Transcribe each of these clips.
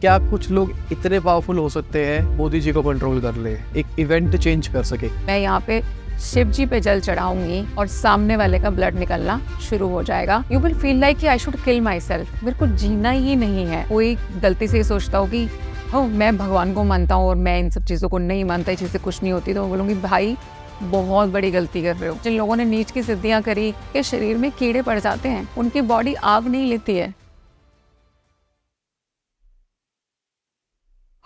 क्या कुछ लोग इतने पावरफुल हो सकते हैं मोदी जी को कंट्रोल कर ले, एक इवेंट चेंज कर सके? मैं यहाँ पे शिव जी पे जल चढ़ाऊंगी और सामने वाले का ब्लड निकलना शुरू हो जाएगा। यू विल फील लाइक कि I should kill my self, मेरे को जीना ही नहीं है। कोई गलती से सोचता हो कि हो मैं भगवान को मानता हूँ और मैं इन सब चीज़ों को नहीं मानता, इस चीज़ से कुछ नहीं होती, तो बोलूँगी भाई बहुत बड़ी गलती कर रहे हो। जिन लोगों ने नीच की सिद्धियाँ करी के शरीर में कीड़े पड़ जाते हैं, उनकी बॉडी आग नहीं लेती है।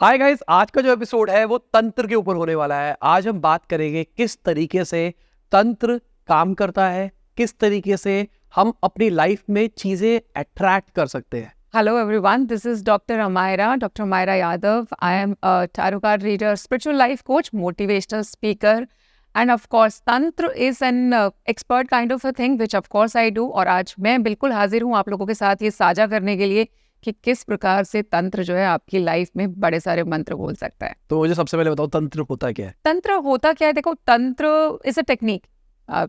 हाय गाइस, आज का जो एपिसोड है वो तंत्र के ऊपर होने वाला है। आज हम बात करेंगे किस तरीके से तंत्र काम करता है, किस तरीके से हम अपनी लाइफ में चीजें अट्रैक्ट कर सकते हैं। Hello everyone, this is Dr. Amira Yadav. I am a tarot card reader, spiritual life coach, motivational speaker, and of course Tantra is an expert kind of a thing which of course I do. और आज मैं बिल्कुल हाजिर हूँ आप लोगों के साथ ये साझा करने के लिए कि किस प्रकार से तंत्र जो है आपकी लाइफ में बड़े सारे मंत्र बोल सकता है। तो मुझे सबसे पहले बताओ, तंत्र होता क्या है? तंत्र होता क्या है? देखो, तंत्र इज अ टेक्निक।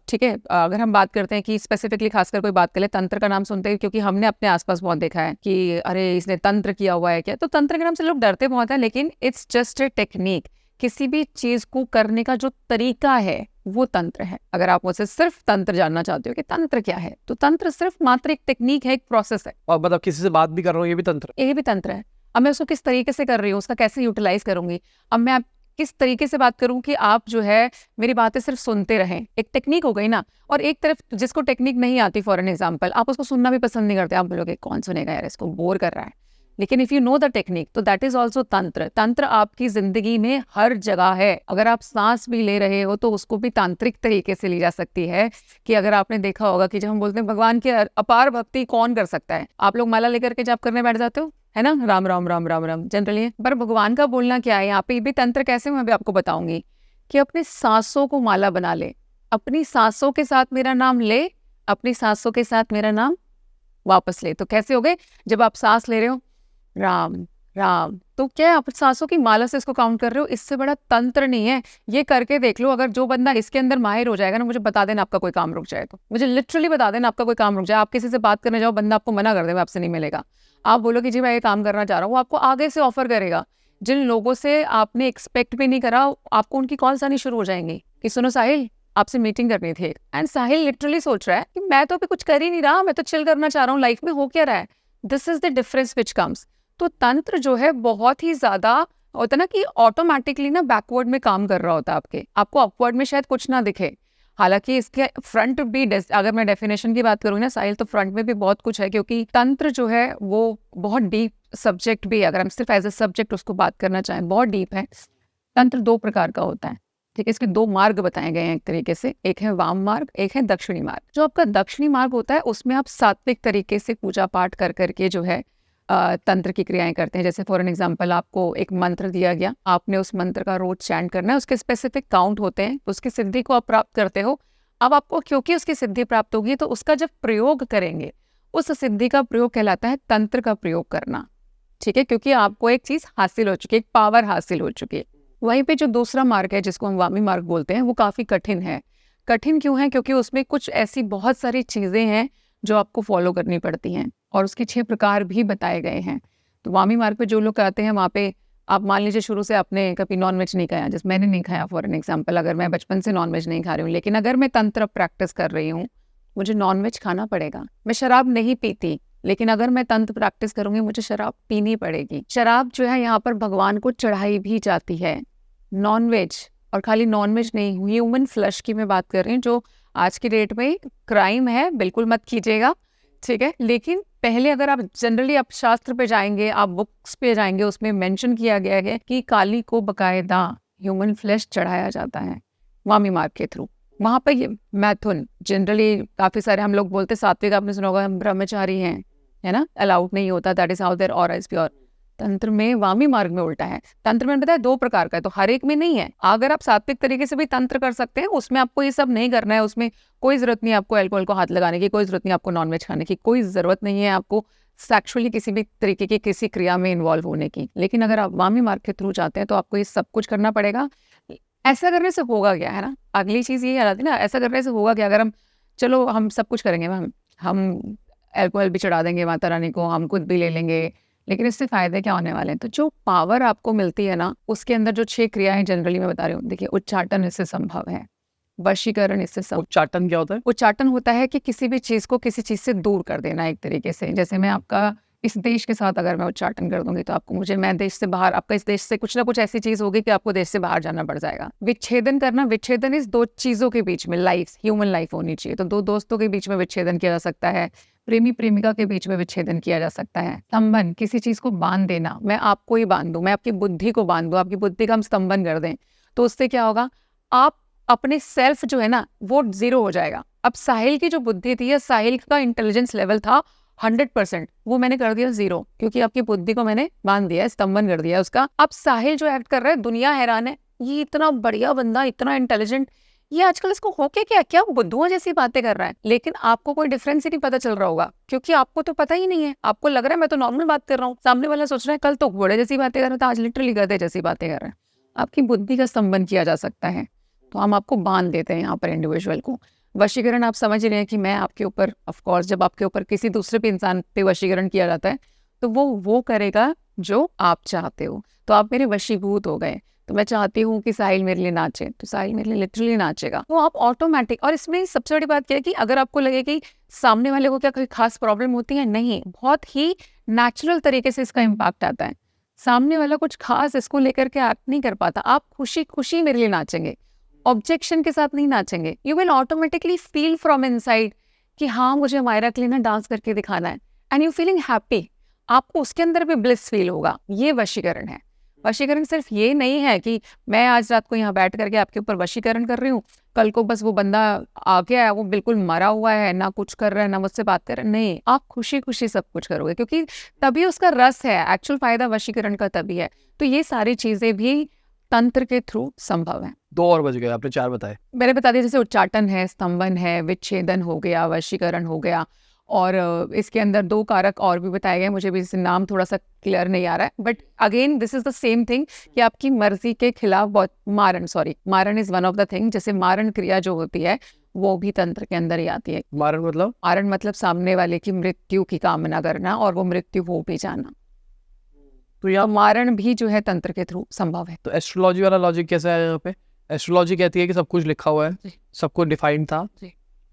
ठीक है, अगर हम बात करते हैं कि स्पेसिफिकली खासकर कोई बात करें तंत्र का नाम सुनते हैं, क्योंकि हमने अपने आसपास बहुत देखा है कि अरे इसने तंत्र किया हुआ है क्या, तो तंत्र के नाम से लोग डरते बहुत हैं, लेकिन इट्स जस्ट ए टेक्निक। किसी भी चीज को करने का जो तरीका है वो तंत्र है। अगर आप मुझसे सिर्फ तंत्र जानना चाहते हो कि तंत्र क्या है, तो तंत्र सिर्फ मात्र एक टेक्निक है, एक प्रोसेस है। और मतलब किसी से बात भी कर रहा हूँ, ये भी तंत्र? ये भी तंत्र है। अब मैं उसको किस तरीके से कर रही हूँ, उसका कैसे यूटिलाइज करूंगी, अब मैं किस तरीके से बात करूं कि आप जो है मेरी बातें सिर्फ सुनते रहें, एक टेक्निक हो गई ना। और एक तरफ जिसको टेक्निक नहीं आती, फॉर एन एग्जांपल, आप उसको सुनना भी पसंद नहीं करते, आप बोलोगे कौन सुनेगा यार, इसको बोर कर रहा है। लेकिन if you know the technique, तो दैट इज ऑल्सो तंत्र। तंत्र आपकी जिंदगी में हर जगह है। अगर आप सांस भी ले रहे हो तो उसको भी तांत्रिक तरीके से ली जा सकती है। कि अगर आपने देखा होगा कि जब हम बोलते हैं भगवान की अपार भक्ति कौन कर सकता है, आप लोग माला लेकर के जाप करने बैठ जाते हो, है ना, राम राम राम राम राम जनरली। पर भगवान का बोलना क्या है यहाँ पे, भी तंत्र कैसे, मैं भी आपको बताऊंगी कि अपने सांसों को माला बना ले। अपनी सांसों के साथ मेरा नाम ले, अपनी सांसों के साथ मेरा नाम वापस ले। तो कैसे हो गए? जब आप सांस ले रहे हो राम राम, तो क्या आप सांसों की माला से इसको काउंट कर रहे हो। इससे बड़ा तंत्र नहीं है। ये करके देख लो, अगर जो बंदा इसके अंदर माहिर हो जाएगा ना, मुझे बता देना आपका कोई काम रुक जाए, तो मुझे लिटरली बता देना आपका कोई काम रुक जाए। आप किसी से बात करने जाओ, बंदा आपको मना कर दे, आपसे नहीं मिलेगा। आप बोलो कि जी मैं ये काम करना चाह रहा हूँ, वो आपको आगे से ऑफर करेगा। जिन लोगों से आपने एक्सपेक्ट भी नहीं करा, आपको उनकी कॉल्स आनी शुरू हो जाएंगी कि सुनो साहिल, आपसे मीटिंग करनी थी। एंड साहिल लिटरली सोच रहा है कि मैं तो अभी कुछ कर ही नहीं रहा, मैं तो चिल करना चाह रहा हूँ, लाइफ में हो क्या रहा है। This is the difference which comes. तो तंत्र जो है बहुत ही ज्यादा होता है ना कि ऑटोमेटिकली ना बैकवर्ड में काम कर रहा होता है आपको अपवर्ड में शायद कुछ ना दिखे। हालांकि इसके फ्रंट भी, अगर मैं डेफिनेशन की बात करूँ ना साहिल, तो फ्रंट में भी बहुत कुछ है, क्योंकि तंत्र जो है वो बहुत डीप सब्जेक्ट भी है। अगर हम सिर्फ एज ए सब्जेक्ट उसको बात करना चाहें, बहुत डीप है। तंत्र दो प्रकार का होता है, ठीक है। इसके दो मार्ग बताए गए हैं एक तरीके से, एक है वाम मार्ग, एक है दक्षिणी मार्ग। जो आपका दक्षिणी मार्ग होता है उसमें आप सात्विक तरीके से पूजा पाठ कर करके जो है तंत्र की क्रियाएं करते हैं। जैसे फॉर एन एग्जांपल, आपको एक मंत्र दिया गया, आपने उस मंत्र का रोज चैंट करना है, उसके स्पेसिफिक काउंट होते हैं, उसकी सिद्धि को आप प्राप्त करते हो। अब आपको क्योंकि उसकी सिद्धि प्राप्त होगी, तो उसका जब प्रयोग करेंगे, उस सिद्धि का प्रयोग कहलाता है तंत्र का प्रयोग करना, ठीक है, क्योंकि आपको एक चीज हासिल हो चुकी है, एक पावर हासिल हो चुकी है। वहीं पे जो दूसरा मार्ग है जिसको हम वामी मार्ग बोलते हैं, वो काफी कठिन है। कठिन क्यों है? क्योंकि उसमें कुछ ऐसी बहुत सारी चीजें हैं जो आपको फॉलो करनी पड़ती हैं, और उसके 6 प्रकार भी बताए गए हैं। तो वामी मार्ग पे जो लोग आते हैं, वहाँ पे आप मान लीजिए शुरू से आपने कभी नॉनवेज नहीं खाया, जैसे मैंने नहीं खाया फॉर एन एग्जांपल। अगर मैं बचपन से नॉनवेज नहीं खा रही हूँ, लेकिन अगर मैं तंत्र प्रैक्टिस कर रही हूँ, मुझे नॉनवेज खाना पड़ेगा। मैं शराब नहीं पीती, लेकिन अगर मैं तंत्र प्रैक्टिस करूंगी, मुझे शराब पीनी पड़ेगी। शराब जो है यहाँ पर भगवान को चढ़ाई भी जाती है। नॉनवेज, और खाली नॉनवेज नहीं, ह्यूमन फ्लैश की मैं बात कर रही हूँ, जो आज की डेट में क्राइम है, बिल्कुल मत कीजिएगा, ठीक है। लेकिन पहले अगर आप जनरली आप शास्त्र पे जाएंगे, आप बुक्स पे जाएंगे, उसमें मेंशन किया गया है कि काली को बकायदा ह्यूमन फ्लैश चढ़ाया जाता है वामी मार्ग के थ्रू। वहां पर ये मैथुन, जनरली काफी सारे हम लोग बोलते, सात्विक आपने सुना होगा, हम ब्रह्मचारी हैं, है ना, अलाउड नहीं होता, that is how their aura is pure. तंत्र में वामी मार्ग में उल्टा है। तंत्र में बताया 2 प्रकार का है, तो हर एक में नहीं है। अगर आप सात्विक तरीके से भी तंत्र कर सकते हैं, उसमें आपको ये सब नहीं करना है। उसमें कोई जरूरत नहीं है आपको अल्कोहल को हाथ लगाने की, कोई जरूरत नहीं आपको नॉनवेज खाने की, कोई जरूरत नहीं है आपको सेक्सुअली किसी भी तरीके की किसी क्रिया में इन्वॉल्व होने की। लेकिन अगर आप वामी मार्ग के थ्रू जाते हैं, तो आपको ये सब कुछ करना पड़ेगा। ऐसा करने से होगा क्या, है ना, अगली चीज ये आती है ना, ऐसा करने से होगा क्या? अगर हम, चलो हम सब कुछ करेंगे मैम, हम अल्कोहल भी चढ़ा देंगे माता रानी को, हम खुद भी ले लेंगे, लेकिन इससे फायदे क्या होने वाले हैं? तो जो पावर आपको मिलती है ना, उसके अंदर जो 6 क्रियाएं जनरली मैं बता रही हूँ, देखिए उच्चाटन इससे संभव है, वशीकरण इससे संभव। उच्चाटन क्या होता है? उच्चाटन होता है कि किसी भी चीज को किसी चीज से दूर कर देना एक तरीके से। जैसे मैं आपका इस देश के साथ अगर मैं उच्चाटन कर दूंगी तो आपको मैं देश से बाहर, आपका इस देश से कुछ ना कुछ ऐसी चीज होगी कि आपको देश से बाहर जाना पड़ जाएगा। विच्छेदन करना, विच्छेदन इस 2 चीजों के बीच में लाइफ, ह्यूमन लाइफ होनी चाहिए, तो 2 दोस्तों के बीच में विच्छेदन किया जा सकता है, प्रेमी प्रेमिका के बीच में विच्छेदन किया जा सकता है। स्तंभन, किसी चीज को बांध देना, मैं आपको ही बांध दूं, मैं आपकी बुद्धि को बांध दूं, आपकी बुद्धि का हम स्तंभन कर दें, तो उससे क्या होगा, आप अपने सेल्फ जो है ना वो 0 हो जाएगा। अब साहिल की जो बुद्धि थी या साहिल का इंटेलिजेंस लेवल था 100%, वो मैंने कर दिया 0, क्योंकि आपकी बुद्धि को मैंने बांध दिया, स्तंभन कर दिया उसका। अब साहिल जो एक्ट कर रहा है, दुनिया हैरान है, ये इतना बढ़िया बंदा, इतना इंटेलिजेंट, ये आजकल इसको हो क्या वो बुद्धुओं जैसी बातें कर रहा है। लेकिन आपको कोई डिफरेंस ही नहीं पता चल रहा होगा, क्योंकि आपको तो पता ही नहीं है, आपको लग रहा है मैं तो नॉर्मल बात कर रहा हूँ, सामने वाला सोच रहा है कल तो घोड़े जैसी बातें कर रहा था, आज लिटरली गधे जैसी बातें कर रहे हैं। आपकी बुद्धि का स्तंभन किया जा सकता है, तो हम आपको बांध देते हैं यहाँ पर इंडिविजुअल को। वशीकरण आप समझ रहे हैं कि मैं आपके ऊपर, ऑफ कोर्स जब आपके ऊपर किसी दूसरे पे इंसान पे वशीकरण किया जाता है तो वो करेगा जो आप चाहते हो, तो आप मेरे वशीभूत हो गए। तो मैं चाहती हूँ कि साहिल मेरे लिए नाचे, तो साहिल मेरे लिए लिटरली नाचेगा, तो आप ऑटोमेटिक। और इसमें सबसे बड़ी बात क्या है कि अगर आपको लगे कि सामने वाले को क्या कोई खास प्रॉब्लम होती है, नहीं, बहुत ही नेचुरल तरीके से इसका इम्पैक्ट आता है। सामने वाला कुछ खास इसको लेकर के एक्ट नहीं कर पाता, आप खुशी खुशी मेरे लिए नाचेंगे, ऑब्जेक्शन के साथ नहीं नाचेंगे। You will automatically feel from inside कि हाँ मुझे मायरा के लिए ना डांस करके दिखाना है, एंड यू फीलिंग हैप्पी, आपको उसके अंदर भी ब्लिस फील होगा। ये वशीकरण है। वशीकरण सिर्फ ये नहीं है कि मैं आज रात को यहाँ बैठ करके आपके ऊपर वशीकरण कर रही हूँ, कल को बस वो बंदा आ गया है, वो बिल्कुल मरा हुआ है, ना कुछ कर रहा है ना मुझसे बात कर रहा है, नहीं, आप खुशी खुशी सब कुछ करोगे, क्योंकि तभी उसका रस है, एक्चुअल फायदा वशीकरण का तभी है। तो ये सारी चीजें भी तंत्र के थ्रू संभव है। 2 और बज गए, आपने 4 बताए। मैंने बता दिया, जैसे उच्चाटन है, स्तंभन है, विच्छेदन हो गया, वशीकरण हो गया, और इसके अंदर 2 कारक और भी बताए गए, मुझे भी इससे नाम थोड़ा सा क्लियर नहीं आ रहा है, but again this is the same thing कि आपकी मर्जी के खिलाफ बहुत मारण is one of the thing. जैसे मारण क्रिया जो होती है वो भी तंत्र के अंदर ही आती है। मारण मतलब सामने वाले की मृत्यु की कामना करना और वो मृत्यु हो भी जाना, तो यह मारण भी जो है तंत्र के थ्रू संभव है। तो एस्ट्रोलॉजी वाला लॉजिक कैसा है यहाँ पे? एस्ट्रोलॉजी कहती है कि सब कुछ लिखा हुआ है, सब कुछ डिफाइंड था,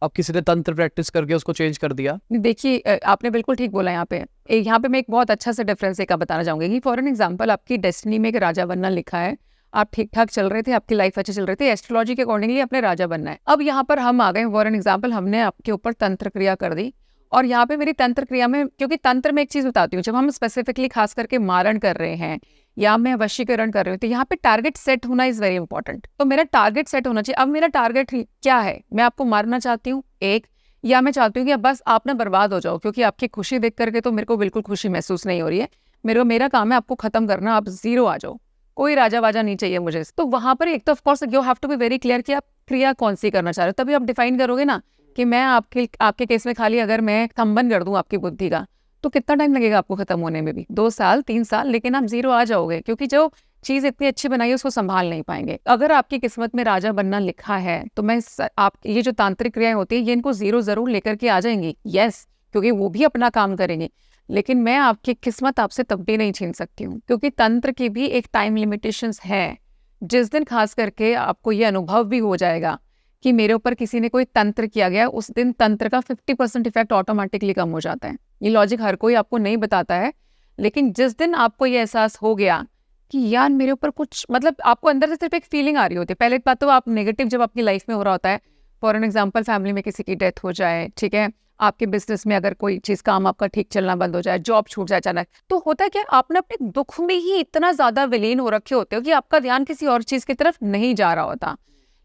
अब किसी ने तंत्र प्रैक्टिस करके उसको चेंज कर दिया। देखिए आपने बिल्कुल ठीक बोला। यहाँ पे मैं एक बहुत अच्छा सा डिफरेंस एक बताना चाहूंगी कि फॉर एन एग्जांपल आपकी डेस्टिनी में एक राजा बनना लिखा है, आप ठीक ठाक चल रहे थे, आपकी लाइफ अच्छी चल रही थी, एस्ट्रोलॉजी के अकॉर्डिंगली अपने राजा बनना है। अब यहाँ पर हम आ गए, फॉर एन एग्जांपल हमने आपके ऊपर तंत्र क्रिया कर दी, और यहाँ पे मेरी तंत्र क्रिया में, क्योंकि तंत्र में एक चीज बताती हूँ, जब हम स्पेसिफिकली खास करके मारण कर रहे हैं या मैं वशीकरण कर रही हूँ, तो यहाँ पे टारगेट सेट होना इज वेरी इंपॉर्टेंट। तो मेरा टारगेट सेट होना चाहिए। अब मेरा टारगेट क्या है? मैं आपको मारना चाहती हूँ, एक, या मैं चाहती हूँ कि बस आप ना बर्बाद हो जाओ, क्योंकि आपकी खुशी देख करके तो मेरे को बिल्कुल खुशी महसूस नहीं हो रही है, मेरा काम है आपको खत्म करना, आप 0 आ जाओ, कोई राजा वाजा नहीं चाहिए मुझे। तो वहां पर एक तो of course you have to be very clear कि आप क्रिया कौन सी करना चाह रहे हो, तभी आप डिफाइन करोगे ना कि मैं आपके केस में खाली अगर मैं स्तंभन कर दूं आपकी बुद्धि का, तो कितना टाइम लगेगा आपको खत्म होने में भी? 2 साल 3 साल, लेकिन आप 0 आ जाओगे, क्योंकि जो चीज इतनी अच्छी बनाई है उसको संभाल नहीं पाएंगे। अगर आपकी किस्मत में राजा बनना लिखा है तो मैं आप ये जो तांत्रिक क्रियाएं होती है ये इनको 0 जरूर लेकर के आ जाएंगी, यस, क्योंकि वो भी अपना काम करेंगे, लेकिन मैं आपकी किस्मत आपसे तब भी नहीं छीन सकती हूँ, क्योंकि तंत्र की भी एक टाइम लिमिटेशंस है। जिस दिन खास करके आपको ये अनुभव भी हो जाएगा कि मेरे ऊपर किसी ने कोई तंत्र किया गया, उस दिन तंत्र का 50% इफेक्ट ऑटोमेटिकली कम हो जाता है। ये लॉजिक हर कोई आपको नहीं बताता है, लेकिन जिस दिन आपको ये एहसास हो गया कि यार मेरे ऊपर कुछ, मतलब आपको अंदर से सिर्फ एक फीलिंग आ रही होती है। पहले बात तो आप नेगेटिव जब आपकी लाइफ में हो रहा होता है, फॉर एन एग्जाम्पल फैमिली में किसी की डेथ हो जाए, ठीक है, आपके बिजनेस में अगर कोई चीज काम आपका ठीक चलना बंद हो जाए, जॉब छूट जाए अचानक, तो होता है क्या, आपने अपने दुख में ही इतना ज्यादा विलीन हो रखे होते हो कि आपका ध्यान किसी और चीज की तरफ नहीं जा रहा होता।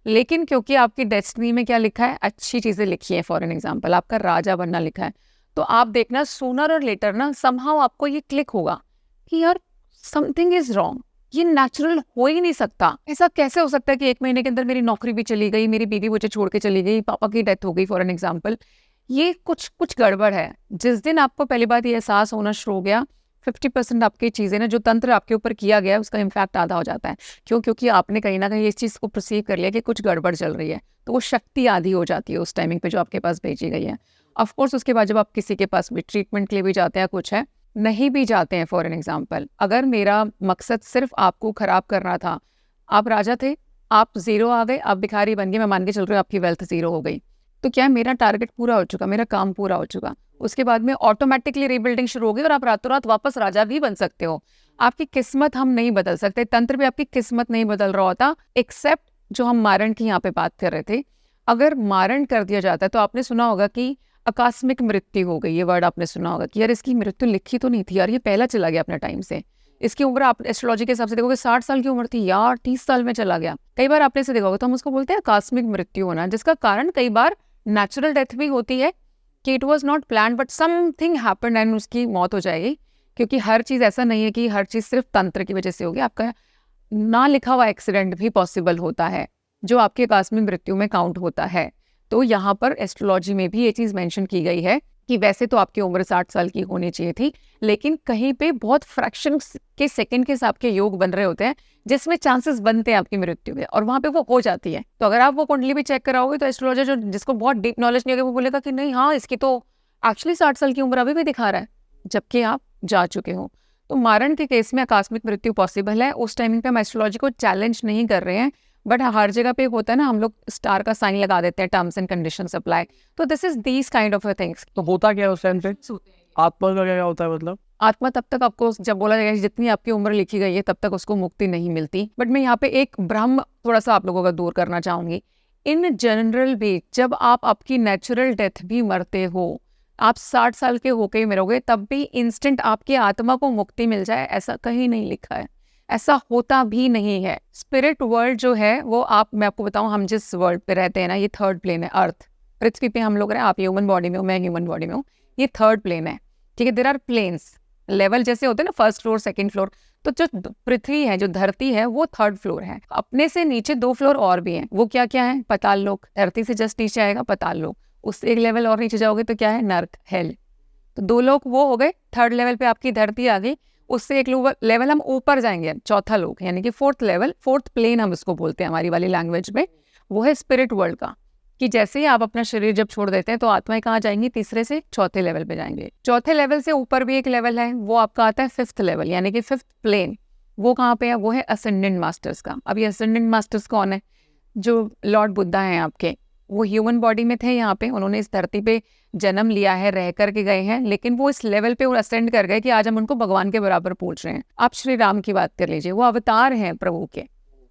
लेकिन क्योंकि आपकी डेस्टिनी में क्या लिखा है, अच्छी चीजें लिखी है, फॉर एन एग्जाम्पल आपका राजा बनना लिखा है, तो आप देखना सूनर और लेटर ना समहाउ आपको ये क्लिक होगा कि यार समथिंग इज रॉन्ग, ये नेचुरल हो ही नहीं सकता। ऐसा कैसे हो सकता है कि 1 महीने के अंदर मेरी नौकरी भी चली गई, मेरी बीवी मुझे छोड़ के चली गई, पापा की डेथ हो गई, फॉर एन एग्जाम्पल, ये कुछ गड़बड़ है। जिस दिन आपको पहली बात ये एहसास होना शुरू हो गया, 50% आपकी चीजें ना जो तंत्र आपके ऊपर किया गया उसका इम्पैक्ट आधा हो जाता है। क्यों? क्योंकि आपने कहीं ना कहीं इस चीज को परसीव कर लिया कि कुछ गड़बड़ चल रही है, तो वो शक्ति आधी हो जाती है उस टाइमिंग पे जो आपके पास भेजी गई है। ऑफकोर्स उसके बाद जब आप किसी के पास भी ट्रीटमेंट के लिए भी जाते हैं, कुछ है, नहीं भी जाते हैं, फॉर एन एग्जाम्पल अगर मेरा मकसद सिर्फ आपको खराब करना था, आप राजा थे, आप 0 आ गए, आप भिखारी बन गए, मैं मान के चल रही हूँ आपकी वेल्थ 0 हो गई, तो क्या मेरा टारगेट पूरा हो चुका, मेरा काम पूरा हो चुका, उसके बाद में ऑटोमेटिकली रीबिल्डिंग शुरू होगी और आप रातों रात वापस राजा भी बन सकते हो। आपकी किस्मत हम नहीं बदल सकते, तंत्र भी आपकी किस्मत नहीं बदल रहा होता, एक्सेप्ट जो हम मारण की यहाँ पे बात कर रहे थे। अगर मारण कर दिया जाता है तो आपने सुना होगा कि आकस्मिक मृत्यु हो गई, ये वर्ड आपने सुना होगा कि यार इसकी मृत्यु लिखी तो नहीं थी यार, ये पहला चला गया अपने टाइम से, इसकी उम्र आप एस्ट्रोलॉजी के हिसाब से देखोगे 60 साल की उम्र थी यार, 30 साल में चला गया। कई बार आपने से देखोगे तो हम उसको बोलते हैं आकस्मिक मृत्यु होना, जिसका कारण कई बार नेचुरल डेथ भी होती है कि it was not plan but something happened and उसकी मौत हो जाएगी। क्योंकि हर चीज़ ऐसा नहीं है कि हर चीज़ सिर्फ तंत्र की वजह से होगी, आपका ना लिखा हुआ एक्सीडेंट भी पॉसिबल होता है जो आपके आकस्मिक मृत्यु में काउंट होता है। तो यहाँ पर एस्ट्रोलॉजी में भी ये चीज़ मेंशन की गई है कि वैसे तो आपकी उम्र 60 साल की होनी चाहिए थी, लेकिन कहीं पे बहुत फ्रैक्शन के सेकंड के हिसाब के योग बन रहे होते हैं जिसमें चांसेस बनते हैं आपकी मृत्यु के, और वहाँ पे वो हो जाती है। तो अगर आप वो कुंडली भी चेक कराओगे तो एस्ट्रोलॉजर जो जिसको बहुत डीप नॉलेज नहीं होगी वो बोलेगा कि नहीं हाँ इसकी तो एक्चुअली 60 साल की उम्र अभी भी दिखा रहा है, जबकि आप जा चुके हो। तो मारण के केस में आकस्मिक मृत्यु पॉसिबल है। उस टाइमिंग पे हम एस्ट्रोलॉजी को चैलेंज नहीं कर रहे हैं, बट हर जगह पे होता है ना, हम लोग स्टार का साइन लगा देते हैं, टर्म्स एंड कंडीशंस अप्लाई। तो this is these kind of things. तो होता क्या है उस टाइम पे? आत्मा का क्या होता है मतलब? आत्मा तब तक आपको जब बोला जाएगा जितनी आपकी उम्र लिखी गई है तब तक उसको मुक्ति नहीं मिलती। बट मैं यहाँ पे एक भ्रम थोड़ा सा आप लोगों का दूर करना चाहूंगी। इन जनरल भी जब आप आपकी नेचुरल डेथ भी मरते हो, आप 60 साल के होके ही मरोगे, तब भी इंस्टेंट आपकी आत्मा को मुक्ति मिल जाए ऐसा कहीं नहीं लिखा है, ऐसा होता भी नहीं है। स्पिरिट वर्ल्ड जो है वो मैं आपको बताऊं, हम जिस वर्ल्ड पे रहते हैं ना, ये 3rd प्लेन है। अर्थ, पृथ्वी पे हम लोग रहे, आप ह्यूमन बॉडी में हो, मैं ह्यूमन बॉडी में हूँ, ये 3rd प्लेन है, ठीक है। देयर आर प्लेन्स, लेवल जैसे होते हैं ना, 1st फ्लोर 2nd फ्लोर, तो जो पृथ्वी है, जो धरती है, वो 3rd फ्लोर है। अपने से नीचे 2 फ्लोर और भी हैं, वो क्या क्या है? पाताल लोक, धरती से जस्ट नीचे आएगा पाताल लोक, उससे एक लेवल और नीचे जाओगे तो क्या है? नर्क, हेल। तो 2 लोक वो हो गए, 3rd लेवल पे आपकी धरती आ गई, उससे एक लेवल हम ऊपर जाएंगे, 4था लोक, यानी कि 4th लेवल, 4th प्लेन हम इसको बोलते हैं हमारी वाली लैंग्वेज में, वो है स्पिरिट वर्ल्ड का। कि जैसे ही आप अपना शरीर जब छोड़ देते हैं तो आत्माएं कहाँ जाएंगी? 3रे से 4थे लेवल पे जाएंगे। 4थे लेवल से ऊपर भी एक लेवल है, वो आपका आता है 5th लेवल, यानी कि 5th प्लेन। वो कहाँ पे है? वो है असेंडेंट मास्टर्स का। अब ये असेंडेंट मास्टर्स कौन है? जो लॉर्ड बुद्धा हैं आपके, वो ह्यूमन बॉडी में थे यहाँ पे, उन्होंने इस धरती पे जन्म लिया है, रह करके गए हैं, लेकिन वो इस लेवल पे असेंड कर गए कि आज हम उनको भगवान के बराबर पूछ रहे हैं। आप श्री राम की बात कर लीजिए, वो अवतार हैं प्रभु के,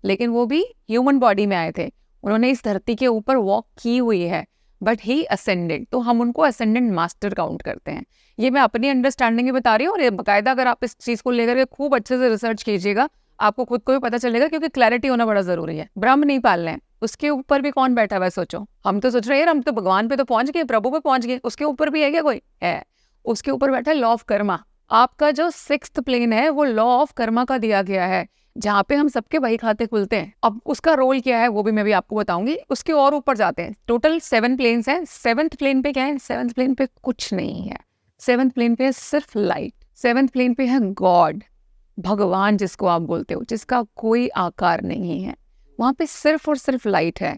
लेकिन वो भी ह्यूमन बॉडी में आए थे, उन्होंने इस धरती के ऊपर वॉक की हुई है, बट ही असेंडेड, तो हम उनको असेंडेंट मास्टर काउंट करते हैं। ये मैं अपनी अंडरस्टैंडिंग में बता रही हूँ, और बाकायदा अगर आप इस चीज़ को लेकर के खूब अच्छे से रिसर्च कीजिएगा, आपको खुद को भी पता चलेगा, क्योंकि क्लैरिटी होना बड़ा जरूरी है। ब्रह्म नहीं पालना है, उसके ऊपर भी कौन बैठा हुआ है? सोचो, हम तो सोच रहे हैं हम तो भगवान पे तो पहुंच गए, प्रभु पे पहुंच गए, उसके ऊपर भी है क्या कोई? है, उसके ऊपर बैठा है लॉ ऑफ कर्मा। आपका जो 6th प्लेन है वो लॉ ऑफ कर्मा का दिया गया है, जहाँ पे हम सबके वही खाते खुलते हैं। अब उसका रोल क्या है वो भी मैं भी आपको बताऊंगी। उसके और ऊपर जाते हैं, टोटल 7 प्लेन्स हैं। 7th प्लेन पे क्या है? 7th प्लेन पे कुछ नहीं है। 7th प्लेन पे सिर्फ लाइट। 7th प्लेन पे है गॉड, भगवान जिसको आप बोलते हो, जिसका कोई आकार नहीं है, वहाँ पे सिर्फ और सिर्फ लाइट है।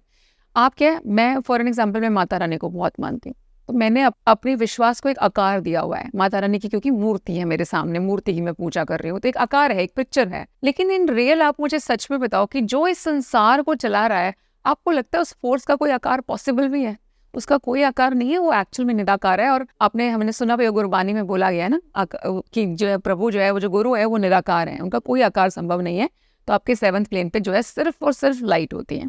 आप क्या, मैं फॉर एन एग्जाम्पल मैं माता रानी को बहुत मानती हूँ, तो मैंने अपने विश्वास को एक आकार दिया हुआ है माता रानी की, क्योंकि मूर्ति है मेरे सामने, मूर्ति की मैं पूजा कर रही हूँ, तो एक आकार है, एक पिक्चर है। लेकिन इन रियल आप मुझे सच में बताओ कि जो इस संसार को चला रहा है, आपको लगता है उस फोर्स का कोई आकार पॉसिबल भी है? उसका कोई आकार नहीं है, वो एक्चुअल में निराकार है। और हमने सुना भी गुरबानी में बोला गया है ना कि जो है प्रभु जो है, वो जो गुरु है, वो निराकार है, उनका कोई आकार संभव नहीं है। तो आपके 7th प्लेन पे जो है सिर्फ और सिर्फ लाइट होती है।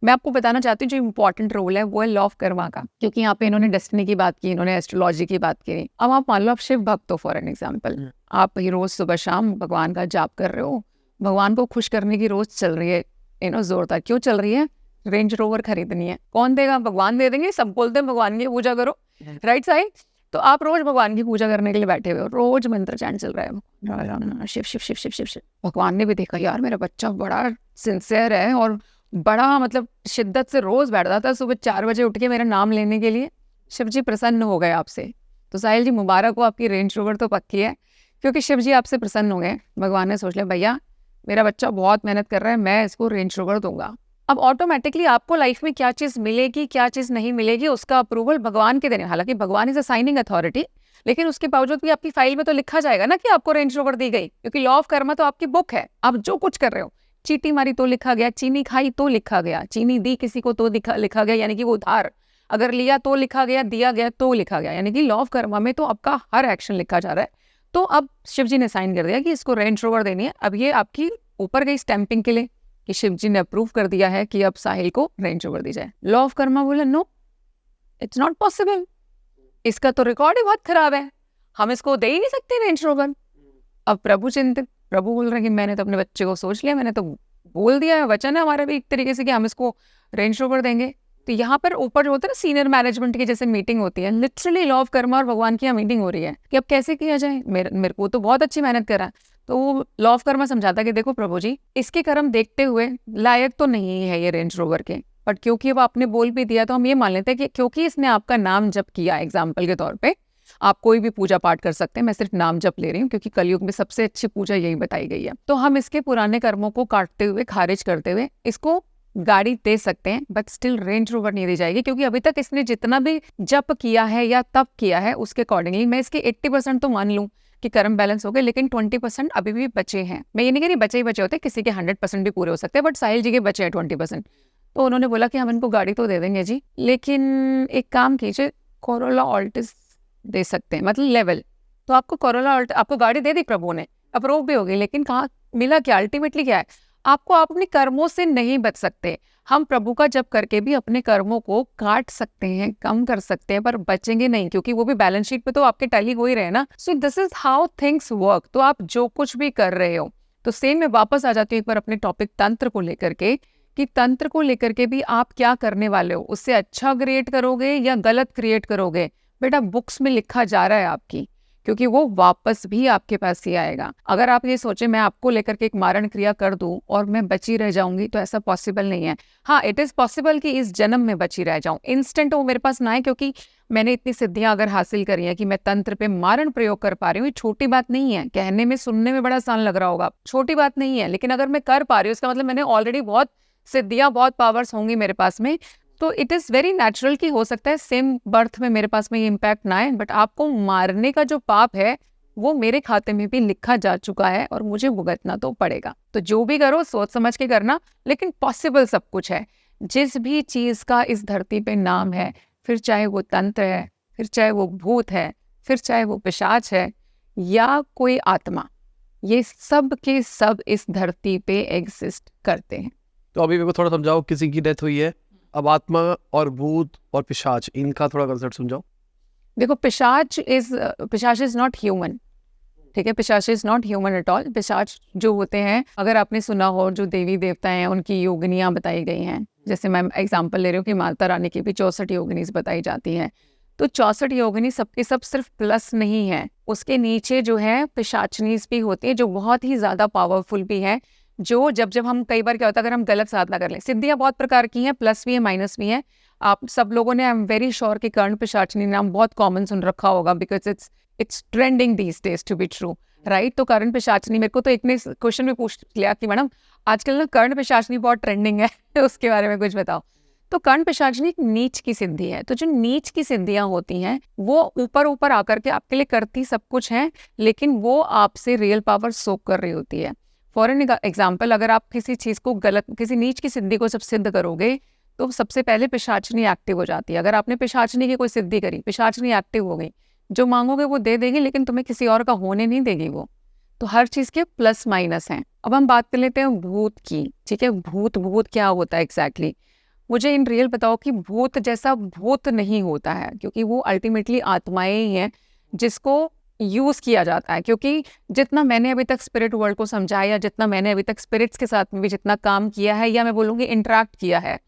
मैं आपको बताना चाहती हूँ जो इंपॉर्टेंट रोल है वो है लॉ ऑफ कर्मा का, क्योंकि यहाँ पे इन्होंने डेस्टिनी की बात की, इन्होंने एस्ट्रोलॉजी की बात की। अब आप मान लो आप शिव भक्त हो फॉर एन एग्जाम्पल, आप रोज सुबह शाम भगवान का जाप कर रहे हो, भगवान को खुश करने की रोज चल रही है जोरदार। क्यों चल रही है? रेंज रोवर खरीदनी है, कौन देगा? भगवान दे देंगे। सब बोलते हैं भगवान की पूजा करो, राइट साइड। तो आप रोज भगवान की पूजा करने के लिए बैठे हुए हो, रोज मंत्र चैंट चल रहा है, शिव शिव शिव शिव शिव शिव। भगवान ने भी देखा यार मेरा बच्चा बड़ा सिंसियर है और बड़ा मतलब शिद्दत से रोज बैठता था सुबह 4 बजे उठ के मेरा नाम लेने के लिए, शिव जी प्रसन्न हो गए आपसे। तो साहिल जी मुबारक हो, आपकी रेंज रोवर तो पक्की है, क्योंकि शिव जी आपसे प्रसन्न हो गए। भगवान ने सोच लिया भैया मेरा बच्चा बहुत मेहनत कर रहा है, मैं इसको रेंज रोवर दूंगा। अब ऑटोमेटिकली आपको लाइफ में क्या चीज़ मिलेगी क्या चीज़ नहीं मिलेगी उसका अप्रूवल भगवान के देने, हालांकि भगवान इज अ साइनिंग अथॉरिटी, लेकिन उसके बावजूद भी आपकी फाइल में तो लिखा जाएगा ना कि आपको रेंज रोवर दी गई, क्योंकि लॉ ऑफ कर्मा तो आपकी बुक है। आप जो कुछ कर रहे हो, चीटी मारी तो लिखा गया, चीनी खाई तो लिखा गया, चीनी दी किसी को तो लिखा गया, यानी कि वो उधार अगर लिया तो लिखा गया, दिया गया तो लिखा गया, यानी कि लॉ ऑफ कर्मा में तो आपका हर एक्शन लिखा जा रहा है। तो अब शिव जी ने साइन कर दिया कि इसको रेंज रोवर देनी है। अब ये आपकी ऊपर गई स्टैंपिंग के लिए कि शिव जी ने अप्रूव कर दिया है कि अब साहिल को रेंज रोवर दी जाए। लॉ ऑफ कर्मा बोला नो, इट्स नॉट पॉसिबल, इसका तो रिकॉर्ड ही बहुत खराब है, हम इसको दे ही नहीं सकते रेंज रोवर। अब प्रभु चिंतित, प्रभु बोल रहे हैं कि मैंने तो अपने बच्चे को सोच लिया, मैंने तो बोल दिया है, वचन है हमारा भी एक तरीके से कि हम इसको रेंज रोवर देंगे। तो यहाँ पर ऊपर जो होता है ना सीनियर मैनेजमेंट की जैसे मीटिंग होती है, लिटरली लॉ ऑफ कर्मा और भगवान की यहाँ मीटिंग हो रही है कि अब कैसे किया जाए, मेरे को तो बहुत अच्छी मेहनत करा। तो वो लॉ ऑफ कर्मा समझाता है कि देखो प्रभु जी, इसके कर्म देखते हुए लायक तो नहीं है ये रेंज रोवर के, बट क्योंकि अब आपने बोल भी दिया तो हम ये मान लेते हैं कि क्योंकि इसने आपका नाम जप किया, एग्जाम्पल के तौर पे आप कोई भी पूजा पाठ कर सकते हैं, मैं सिर्फ नाम जप ले रही हूँ क्योंकि कलयुग में सबसे अच्छी पूजा यही बताई गई है। तो हम इसके पुराने कर्मों को काटते हुए, खारिज करते हुए इसको गाड़ी दे सकते हैं, बट स्टिल रेंज रोवर नहीं दी जाएगी, क्योंकि अभी तक इसने जितना भी जप किया है या तप किया है उसके अकॉर्डिंगली मैं इसके 80% तो मान लूं कि कर्म बैलेंस हो गए, लेकिन 20% अभी भी बचे हैं। मैं ये नहीं कह रही बचे ही बचे होते, किसी के 100% भी पूरे हो सकते हैं, बट साहिल जी के बचे हैं 20%। तो उन्होंने बोला कि हम इनको गाड़ी तो दे देंगे जी, लेकिन एक काम कीजिए, कोरोला ऑल्टिस दे सकते हैं, मतलब लेवल। तो आपको कोरोला ऑल्ट, आपको गाड़ी दे दी प्रभु ने, अप्रूव भी हो गई, लेकिन कहाँ मिला क्या, अल्टीमेटली क्या है, आपको आप अपने कर्मों से नहीं बच सकते। हम प्रभु का जप करके भी अपने कर्मों को काट सकते हैं, कम कर सकते हैं, पर बचेंगे नहीं, क्योंकि वो भी बैलेंस शीट पे तो आपके टैली हो ही रहे ना। सो this is how things work. तो आप जो कुछ भी कर रहे हो, तो सेम में वापस आ जाती हूँ एक बार अपने टॉपिक तंत्र को लेकर के, कि तंत्र को लेकर के भी आप क्या करने वाले हो, उससे अच्छा क्रिएट करोगे या गलत क्रिएट करोगे, बेटा बुक्स में लिखा जा रहा है आपकी, क्योंकि वो वापस भी आपके पास ही आएगा। अगर आप ये सोचे मैं आपको लेकर के एक मारण क्रिया कर दूं और मैं बची रह जाऊंगी, तो ऐसा पॉसिबल नहीं है। हाँ, इट इज पॉसिबल कि इस जन्म में बची रह जाऊं, इंस्टेंट वो मेरे पास ना है, क्योंकि मैंने इतनी सिद्धियां अगर हासिल करी है कि मैं तंत्र पे मारण प्रयोग कर पा रही हूँ। ये छोटी बात नहीं है, कहने में सुनने में बड़ा आसान लग रहा होगा, छोटी बात नहीं है, लेकिन अगर मैं कर पा रही हूँ इसका मतलब मैंने ऑलरेडी बहुत सिद्धियां, बहुत पावर्स होंगी मेरे पास में। तो इट इज़ वेरी नेचुरल कि हो सकता है सेम बर्थ में मेरे पास में ये इम्पैक्ट ना आए, बट आपको मारने का जो पाप है वो मेरे खाते में भी लिखा जा चुका है और मुझे भुगतना तो पड़ेगा। तो जो भी करो सोच समझ के करना, लेकिन पॉसिबल सब कुछ है। जिस भी चीज़ का इस धरती पे नाम है, फिर चाहे वो तंत्र है, फिर चाहे वो भूत है, फिर चाहे वो पिशाच है या कोई आत्मा, ये सब के सब इस धरती पे एग्जिस्ट करते हैं। तो अभी मेरे को थोड़ा समझाओ, किसी की डेथ हुई है, अब आत्मा और भूत और पिशाच, इनका थोड़ा कंसेप्ट समझाओ। देखो, पिशाच इज नॉट ह्यूमन, ठीक है, पिशाच is not human at all. पिशाच जो होते हैं, अगर आपने सुना हो, जो देवी देवता हैं उनकी योगिनियाँ बताई गई हैं, जैसे मैं एग्जांपल ले रही हूँ कि माता रानी की भी 64 योगिनीज बताई जाती हैं। तो 64 योगिनी सबके सब सिर्फ प्लस नहीं है, उसके नीचे जो है पिशाचनीज भी होती है, जो बहुत ही ज्यादा पावरफुल भी है। जो जब हम कई बार क्या होता है, अगर हम गलत साधना कर लें, सिद्धियाँ बहुत प्रकार की हैं, प्लस भी है माइनस भी है। आप सब लोगों ने, आई एम वेरी श्योर कि कर्ण पिशाचनी नाम बहुत कॉमन सुन रखा होगा, because it's trending these days to be true, right. तो कर्ण पिशाचनी, मेरे को तो एक ने क्वेश्चन में पूछ लिया कि मैडम आजकल ना कर्ण पिशाचनी बहुत ट्रेंडिंग है उसके बारे में कुछ बताओ। तो कर्ण पिशाचनी एक नीच की सिद्धि है। तो जो नीच की सिद्धियां होती हैं वो ऊपर ऊपर आकर के आपके लिए करती सब कुछ है, लेकिन वो आपसे रियल पावर सोक कर रही होती है। फॉर एन एग्जाम्पल, अगर आप किसी चीज़ को गलत, किसी नीच की सिद्धि को जब सिद्ध करोगे तो सबसे पहले पिशाचनी एक्टिव हो जाती है। अगर आपने पिशाचनी की कोई सिद्धि करी, पिशाचनी एक्टिव हो गई, जो मांगोगे वो दे देगी, लेकिन तुम्हें किसी और का होने नहीं देगी वो। तो हर चीज़ के प्लस माइनस हैं। अब हम बात कर लेते हैं भूत की, ठीक है। भूत क्या होता है एग्जैक्टली, मुझे इन रियल बताओ कि भूत जैसा भूत नहीं होता है, क्योंकि वो अल्टीमेटली आत्माएं ही हैं जिसको यूज़ किया जाता है। क्योंकि जितना मैंने अभी तक स्पिरिट वर्ल्ड को समझाया, जितना मैंने अभी तक स्पिरिट्स के साथ में भी जितना काम किया है, या मैं बोलूँगी इंटरेक्ट किया है,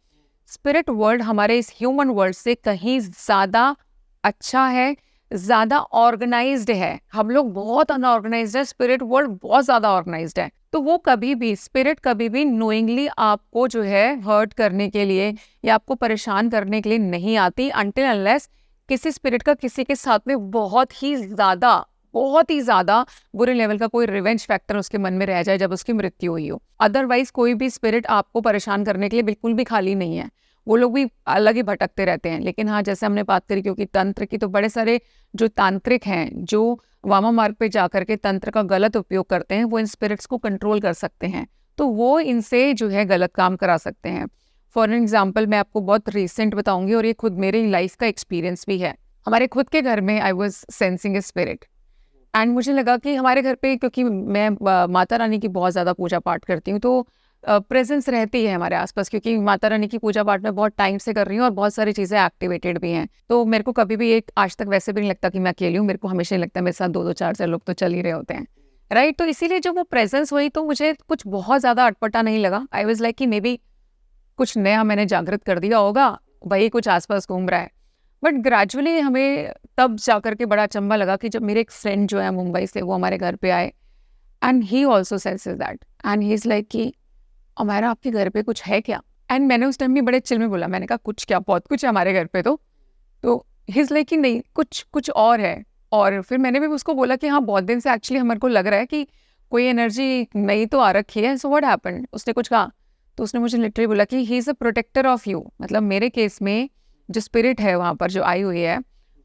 स्पिरिट वर्ल्ड हमारे इस ह्यूमन वर्ल्ड से कहीं ज़्यादा अच्छा है, ज़्यादा ऑर्गेनाइज्ड है। हम लोग बहुत अनऑर्गेनाइज्ड है, स्पिरिट वर्ल्ड बहुत ज़्यादा ऑर्गेनाइज्ड है। तो वो कभी भी, स्पिरिट कभी भी नोइंगली आपको जो है हर्ट करने के लिए या आपको परेशान करने के लिए नहीं आती, अनटिल अनलेस किसी स्पिरिट का किसी के साथ में बहुत ही ज़्यादा बुरे लेवल का कोई रिवेंज फैक्टर उसके मन में रह जाए जब उसकी मृत्यु हुई हो। अदरवाइज कोई भी स्पिरिट आपको परेशान करने के लिए बिल्कुल भी खाली नहीं है। वो लोग भी अलग ही भटकते रहते हैं। लेकिन हाँ, जैसे हमने बात करी, क्योंकि तंत्र की तो बड़े सारे जो तांत्रिक हैं जो वामा मार्ग पे जा करके तंत्र का गलत उपयोग करते हैं, वो इन स्पिरिट्स को कंट्रोल कर सकते हैं, तो वो इनसे जो है गलत काम करा सकते हैं। फॉर एग्जाम्पल मैं आपको बहुत रिसेंट बताऊंगी, और ये खुद मेरी लाइफ का एक्सपीरियंस भी है। हमारे खुद के घर में I was sensing a spirit, and मुझे लगा कि हमारे घर पे, क्योंकि मैं माता रानी की बहुत ज़्यादा पूजा पाठ करती हूँ, तो प्रेजेंस रहती है हमारे आसपास, क्योंकि माता रानी की पूजा पाठ में बहुत टाइम से कर रही हूँ और बहुत सारी चीज़ें एक्टिवेटेड भी हैं। तो मेरे को कभी भी एक आज तक वैसे भी नहीं लगता कि मैं अकेली हूँ, मेरे को हमेशा ही लगता है मेरे साथ 2-2 4-4 लोग तो चल ही रहे होते हैं, राइट। तो इसीलिए जब वो प्रेजेंस हुई तो मुझे कुछ बहुत ज़्यादा अटपटा नहीं लगा। आई वॉज लाइक कि मे बी कुछ नया मैंने जागृत कर दिया होगा, भाई कुछ आसपास घूम रहा है। बट ग्रेजुअली हमें तब जाकर के बड़ा अचंभा लगा कि जब मेरे एक फ्रेंड जो है मुंबई से, वो हमारे घर पे आए, and he also senses that, and he is like कि हमारा आपके घर पे कुछ है क्या? एंड मैंने उस टाइम भी बड़े चिल में बोला, मैंने कहा कुछ क्या, बहुत कुछ है हमारे घर पे। तो ही इज़ लाइक कि नहीं, कुछ और है। और फिर मैंने भी उसको बोला कि हाँ, बहुत दिन से एक्चुअली हमारे को लग रहा है कि कोई एनर्जी नई तो आ रखी है, सो व्हाट हैपेंड? उसने कुछ कहा, तो उसने मुझे लिटरली बोला कि he is a protector of you. मतलब मेरे केस में जो स्पिरिट है वहाँ पर जो आई हुई है,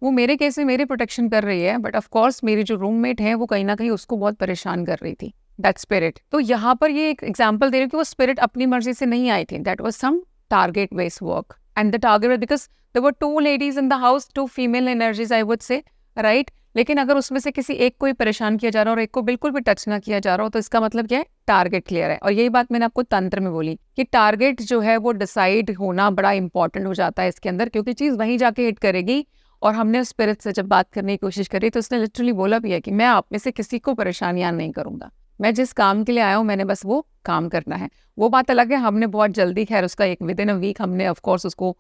वो मेरे केस में मेरी प्रोटेक्शन कर रही है, बट ऑफ कोर्स मेरी जो रूममेट है वो कहीं ना कहीं उसको बहुत परेशान कर रही थी, दैट स्पिरिट। तो यहाँ पर ये एक एग्जाम्पल दे रही हूँ कि वो स्पिरिट अपनी मर्जी से नहीं आई थी, that was some target based work, and the target because there were 2 ladies in the house, 2 female energies I would say, right. लेकिन अगर उसमें से किसी एक को ही परेशान किया जा रहा हो और एक को बिल्कुल भी टच ना किया जा रहा हो, तो इसका मतलब क्या है? टारगेट क्लियर है। और यही बात मैंने आपको तंत्र में बोली कि टारगेट जो है वो डिसाइड होना बड़ा इंपॉर्टेंट हो जाता है इसके अंदर, क्योंकि चीज़ वहीं जाके हिट करेगी। और हमने उस स्पिरिट से जब बात करने की कोशिश करी तो उसने लिटरली बोला भी है कि मैं आप में से किसी को परेशान या नहीं करूंगा, मैं जिस काम के लिए आया हूँ मैंने बस वो काम करना है। वो बात अलग है, हमने बहुत जल्दी, खैर उसका एक विद इन अ वीक हमने ऑफकोर्स उसको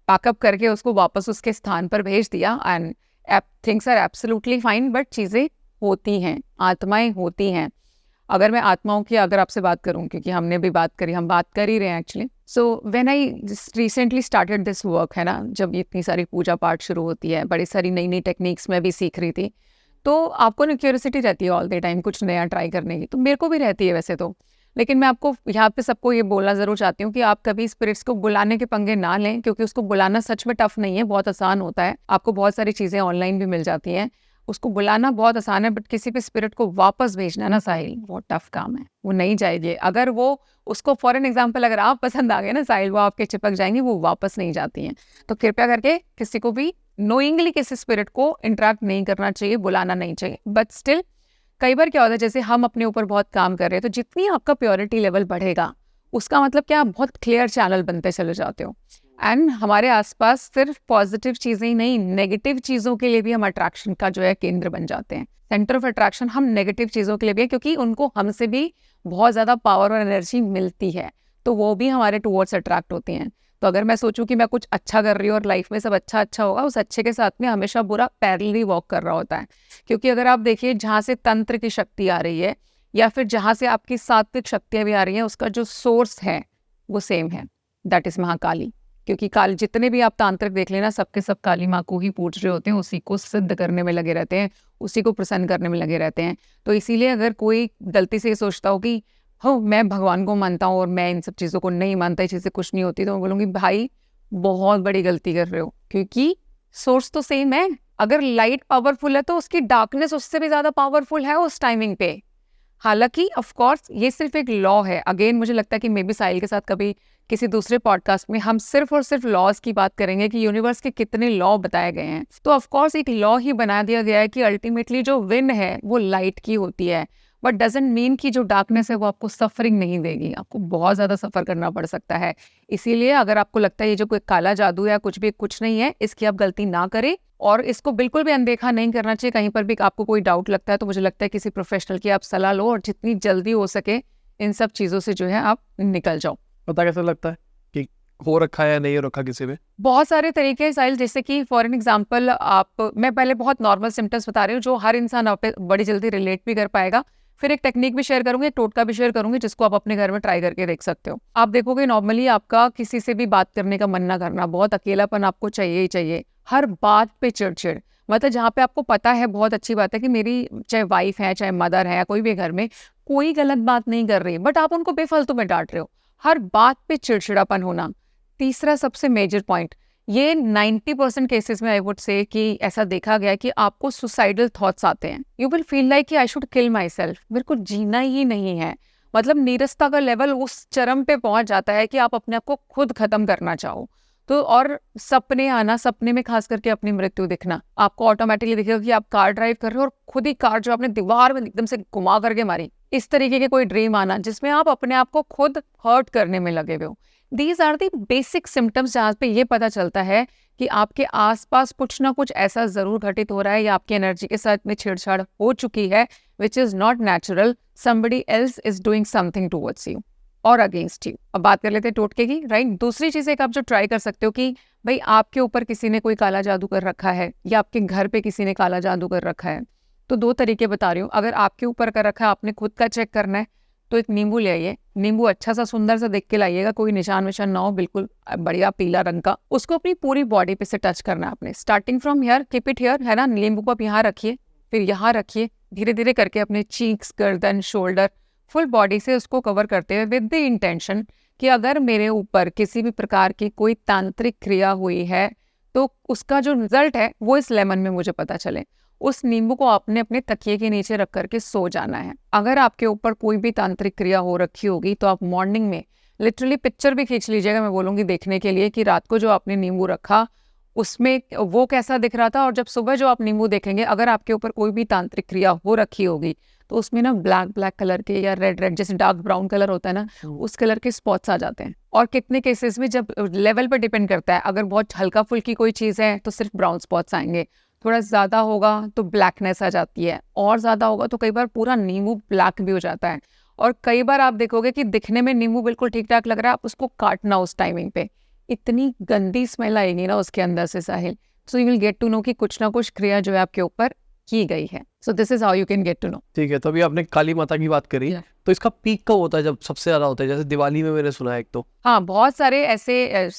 पैकअप करके उसको वापस उसके स्थान पर भेज दिया, and things are absolutely fine. But चीज़ें होती हैं, आत्माएं होती हैं। अगर मैं आत्माओं की अगर आपसे बात करूं, क्योंकि हमने भी बात करी, हम बात कर ही रहे हैं actually, so when I recently started this work, है ना, जब इतनी सारी पूजा पाठ शुरू होती है, बड़ी सारी नई नई टेक्निक्स मैं भी सीख रही थी, तो आपको ना क्यूरियोसिटी रहती है ऑल द टाइम कुछ नया ट्राई करने की, तो मेरे को भी रहती है वैसे तो। लेकिन मैं आपको यहाँ पे सबको ये बोलना ज़रूर चाहती हूँ कि आप कभी स्पिरिट्स को बुलाने के पंगे ना लें, क्योंकि उसको बुलाना सच में टफ नहीं है, बहुत आसान होता है। आपको बहुत सारी चीज़ें ऑनलाइन भी मिल जाती हैं, उसको बुलाना बहुत आसान है। बट किसी भी स्पिरिट को वापस भेजना ना साहिल, बहुत टफ काम है, वो नहीं जाएगी। अगर वो उसको फॉर एन एग्जाम्पल अगर आप पसंद आ गए ना साहिल, वो आपके चिपक जाएंगी, वो वापस नहीं जाती हैं। तो कृपया करके किसी को भी नोइंगली किसी स्पिरिट को इंटरेक्ट नहीं करना चाहिए, बुलाना नहीं चाहिए। बट स्टिल कई बार क्या होता है, जैसे हम अपने ऊपर बहुत काम कर रहे हैं, तो जितनी आपका प्योरिटी लेवल बढ़ेगा उसका मतलब क्या, आप बहुत क्लियर चैनल बनते चले जाते हो। एंड हमारे आसपास सिर्फ पॉजिटिव चीज़ें ही नहीं, नेगेटिव चीज़ों के लिए भी हम अट्रैक्शन का जो है केंद्र बन जाते हैं। सेंटर ऑफ अट्रैक्शन हम नेगेटिव चीज़ों के लिए भी है, क्योंकि उनको हमसे भी बहुत ज़्यादा पावर और एनर्जी मिलती है, तो वो भी हमारे टुवर्ड्स अट्रैक्ट होती हैं। तो अगर मैं सोचूं कि मैं कुछ अच्छा कर रही हूँ और लाइफ में सब अच्छा अच्छा होगा, उस अच्छे के साथ में हमेशा बुरा पैरेलली वॉक कर रहा होता है। क्योंकि अगर आप देखिए, जहाँ से तंत्र की शक्ति आ रही है या फिर जहाँ से आपकी सात्विक शक्तियाँ भी आ रही हैं, उसका जो सोर्स है वो सेम है, दैट इज महाकाली। क्योंकि काल जितने भी आप तांत्रिक देख लेना, सबके सब काली माँ को ही पूज रहे होते हैं, उसी को सिद्ध करने में लगे रहते हैं, उसी को प्रसन्न करने में लगे रहते हैं। तो इसीलिए अगर कोई गलती से ये सोचता हो कि हो मैं भगवान को मानता हूँ और मैं इन सब चीज़ों को नहीं मानता, इस चीज़ से कुछ नहीं होती, तो मैं बोलूँगी भाई बहुत बड़ी गलती कर रहे हो, क्योंकि सोर्स तो सेम है। अगर लाइट पावरफुल है तो उसकी डार्कनेस उससे भी ज़्यादा पावरफुल है उस टाइमिंग पे। हालांकि ऑफ कोर्स ये सिर्फ एक लॉ है। अगेन मुझे लगता है कि मे बी साहिल के साथ कभी किसी दूसरे पॉडकास्ट में हम सिर्फ और सिर्फ लॉज की बात करेंगे कि यूनिवर्स के कितने लॉ बताए गए हैं। तो ऑफ कोर्स एक लॉ ही बना दिया गया है कि अल्टीमेटली जो विन है वो लाइट की होती है, बट डजंट मीन कि जो डार्कनेस है वो आपको सफरिंग नहीं देगी, आपको बहुत ज़्यादा सफ़र करना पड़ सकता है। इसीलिए अगर आपको लगता है ये जो कोई काला जादू या कुछ भी कुछ नहीं है, इसकी आप गलती ना करें और इसको बिल्कुल भी अनदेखा नहीं करना चाहिए। कहीं पर भी आपको कोई डाउट लगता है तो मुझे लगता है किसी प्रोफेशनल की आप सलाह लो और जितनी जल्दी हो सके इन सब चीज़ों से जो है आप निकल जाओ। पता कैसा लगता है कि हो रखा है या नहीं हो रखा किसी में? बहुत सारे तरीके हैं साहिल, जैसे कि फॉर एन एग्जाम्पल मैं पहले बहुत नॉर्मल सिम्टम्स बता रही हूँ जो हर इंसान आप पे बड़ी जल्दी रिलेट भी कर पाएगा। फिर एक टेक्निक भी शेयर करूंगी, एक टोटका भी शेयर करूंगी जिसको आप अपने घर में ट्राई करके देख सकते हो। आप देखोगे नॉर्मली आपका किसी से भी बात करने का मन ना करना, बहुत अकेलापन आपको चाहिए ही चाहिए, हर बात पे चिड़चिड़। मतलब जहाँ पे आपको पता है, बहुत अच्छी बात है कि मेरी चाहे वाइफ है चाहे मदर है या कोई भी घर में कोई गलत बात नहीं कर रही, बट आप उनको बेफालतू में डांट रहे हो, हर बात पे चिड़चिड़ापन होना, तीसरा सबसे मेजर पॉइंट, ये 90% केसेस में आई वुड से कि ऐसा देखा गया है कि आपको सुसाइडल थॉट्स आते हैं। यू विल फील लाइक कि I should kill my self, मेरे को जीना ही नहीं है। मतलब नीरसता का लेवल उस चरम पे पहुंच जाता है कि आप अपने आप को खुद खत्म करना चाहो। तो और सपने आना, सपने में खास करके अपनी मृत्यु दिखना, आपको ऑटोमेटिकली दिखेगा कि आप कार ड्राइव कर रहे हो और खुद ही कार जो आपने दीवार में एकदम से घुमा करके मारी, इस तरीके के कोई ड्रीम आना जिसमें आप अपने आप को खुद हर्ट करने में लगे हुए हो। These are the basic symptoms जहाँ पे ये पता चलता है कि आपके आसपास कुछ ना कुछ ऐसा जरूर घटित हो रहा है या आपकी एनर्जी के साथ में छेड़छाड़ हो चुकी है, which is not natural, somebody else is doing something towards you और अगेंस्ट यू। अब बात कर लेते हैं टोटके की, राइट। दूसरी चीज एक आप जो ट्राई कर सकते हो कि भाई आपके ऊपर किसी ने कोई काला जादू कर रखा है या आपके घर पे किसी ने काला जादू कर रखा है, तो दो तरीके बता रही हूँ। अगर आपके ऊपर कर रखा है, आपने खुद का चेक करना है, तो एक नींबू ले आइए। नींबू अच्छा सा सुंदर सा देख के लाइएगा, कोई निशान विशान ना हो, बिल्कुल बढ़िया पीला रंग का। उसको अपनी पूरी बॉडी पे से टच करना है आपने, starting from here, keep it here, है ना। नींबू को आप यहाँ रखिए, फिर यहाँ रखिए, धीरे धीरे करके अपने चीक्स, गर्दन, शोल्डर, फुल बॉडी से उसको कवर करते हुए विद द इंटेंशन कि अगर मेरे ऊपर किसी भी प्रकार की कोई तांत्रिक क्रिया हुई है तो उसका जो रिजल्ट है वो इस लेमन में मुझे पता चले। उस नींबू को आपने अपने तकिए के नीचे रख करके सो जाना है। अगर आपके ऊपर कोई भी तांत्रिक क्रिया हो रखी होगी तो आप मॉर्निंग में लिटरली पिक्चर भी खींच लीजिएगा, मैं बोलूँगी देखने के लिए कि रात को जो आपने नींबू रखा उसमें वो कैसा दिख रहा था, और जब सुबह जो आप नींबू देखेंगे, अगर आपके ऊपर कोई भी तांत्रिक क्रिया हो रखी होगी तो उसमें ना ब्लैक ब्लैक कलर के या रेड रेड जैसे डार्क ब्राउन कलर होता है ना, उस कलर के स्पॉट्स आ जाते हैं। और कितने केसेस में, जब लेवल पर डिपेंड करता है, अगर बहुत हल्का फुल्की कोई चीज़ है तो सिर्फ ब्राउन स्पॉट्स आएंगे, थोड़ा ज़्यादा होगा तो ब्लैकनेस आ जाती है, और ज़्यादा होगा तो कई बार पूरा नींबू ब्लैक भी हो जाता है। और कई बार आप देखोगे कि दिखने में नींबू बिल्कुल ठीक ठाक लग रहा है, आप उसको काटना उस टाइमिंग पे, इतनी गंदी स्मेल आएगी ना उसके अंदर से Sahil, so you will get to know कि कुछ ना कुछ क्रिया जो है आपके ऊपर की गई है। So this is how you can get to know. ठीक है, तो अभी आपने काली माता की बात करी, तो इसका पीक कब होता है, जब सबसे ज्यादा होता है? जैसे दिवाली में मैंने सुना है एक तो। हाँ, बहुत सारे ऐसे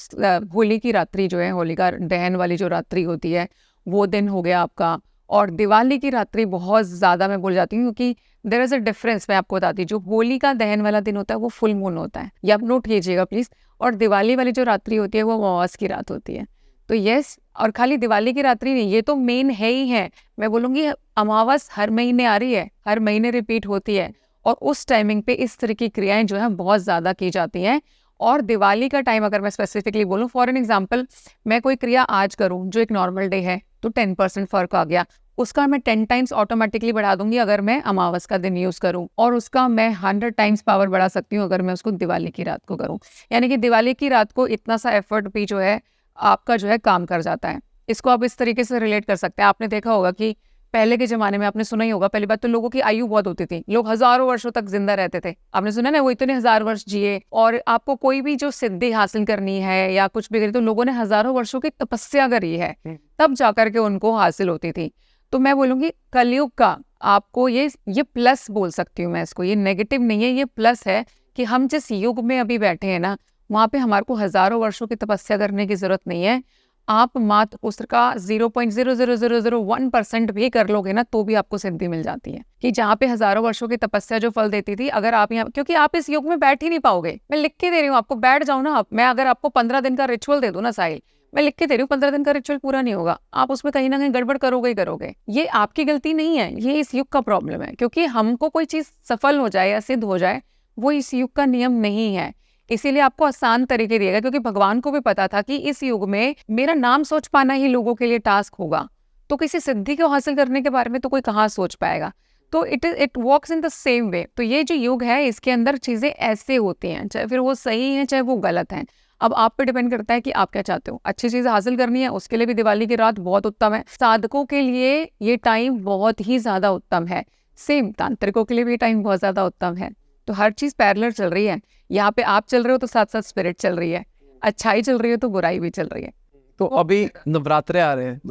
होली की रात्रि जो है, होलिका दहन वाली जो रात्रि होती है वो दिन हो गया आपका। और दिवाली की रात्रि बहुत ज़्यादा मैं बोल जाती हूँ क्योंकि देयर इज़ अ डिफरेंस, मैं आपको बताती हूँ। जो होली का दहन वाला दिन होता है वो फुल मून होता है, ये आप नोट कीजिएगा प्लीज़। और दिवाली वाली जो रात्रि होती है वो अमावस की रात होती है। तो यस, और खाली दिवाली की रात्रि नहीं, ये तो मेन है ही है। मैं बोलूँगी अमावस हर महीने आ रही है, हर महीने रिपीट होती है, और उस टाइमिंग पे इस तरह की क्रियाएं जो है बहुत ज़्यादा की जाती हैं। और दिवाली का टाइम अगर मैं स्पेसिफिकली बोलूँ, फॉर एन एग्जाम्पल, मैं कोई क्रिया आज करूँ जो एक नॉर्मल डे है तो 10% फर्क आ गया, उसका मैं 10 टाइम्स ऑटोमेटिकली बढ़ा दूंगी अगर मैं अमावस का दिन यूज़ करूं, और उसका मैं 100 टाइम्स पावर बढ़ा सकती हूँ अगर मैं उसको दिवाली की रात को करूं। यानी कि दिवाली की रात को इतना सा एफर्ट भी जो है आपका जो है काम कर जाता है। इसको आप इस तरीके से रिलेट कर सकते हैं। आपने देखा होगा कि पहले के ज़माने में, आपने सुना ही होगा, पहली बात तो लोगों की आयु बहुत होती थी, लोग हज़ारों वर्षों तक जिंदा रहते थे। आपने सुना ना, वो इतने 1000 वर्ष जिए। और आपको कोई भी जो सिद्धि हासिल करनी है या कुछ भी करी तो लोगों ने हज़ारों वर्षों की तपस्या करी है, तब जाकर के उनको हासिल होती थी। तो मैं बोलूँगी कलयुग का आपको ये प्लस बोल सकती हूँ मैं इसको, ये नेगेटिव नहीं है, ये प्लस है कि हम जिस युग में अभी बैठे हैं ना, वहाँ पे हमारे को हज़ारों वर्षों की तपस्या करने की ज़रूरत नहीं है। आप मात्र उसका 0.00001% भी कर लोगे ना तो भी आपको सिद्धि मिल जाती है। कि जहाँ पे हज़ारों वर्षों की तपस्या जो फल देती थी, अगर आप यहाँ, क्योंकि आप इस युग में बैठ ही नहीं पाओगे, मैं लिख के दे रही हूँ आपको, बैठ जाओ ना आप। मैं अगर आपको 15 दिन का रिचुअल दे दूँ ना साहिल, मैं लिख के दे रही हूँ 15 दिन का रिचुअल पूरा नहीं होगा, आप उसमें कहीं ना कहीं गड़बड़ करोगे ही करोगे। ये आपकी गलती नहीं है, ये इस युग का प्रॉब्लम है। क्योंकि हमको कोई चीज़ सफल हो जाए या सिद्ध हो जाए वो इस युग का नियम नहीं है। इसीलिए आपको आसान तरीके दिएगा, क्योंकि भगवान को भी पता था कि इस युग में मेरा नाम सोच पाना ही लोगों के लिए टास्क होगा, तो किसी सिद्धि को हासिल करने के बारे में तो कोई कहाँ सोच पाएगा। तो it works in the same way. तो ये जो युग है इसके अंदर चीजें ऐसे होती हैं, चाहे फिर वो सही है चाहे वो गलत है। अब आप पे डिपेंड करता है कि आप क्या चाहते हो। अच्छी चीज हासिल करनी है, उसके लिए भी दिवाली की रात बहुत उत्तम है। साधकों के लिए ये टाइम बहुत ही ज्यादा उत्तम है, सेम तांत्रिकों के लिए भी टाइम बहुत ज्यादा उत्तम है। तो हर चीज पैरेलल चल रही है। यहाँ पे आप चल रहे हो तो साथ साथ स्पिरिट चल रही है, अच्छाई चल रही है तो बुराई भी चल रही है। तो अभी नवरात्रे आ रहे हैं,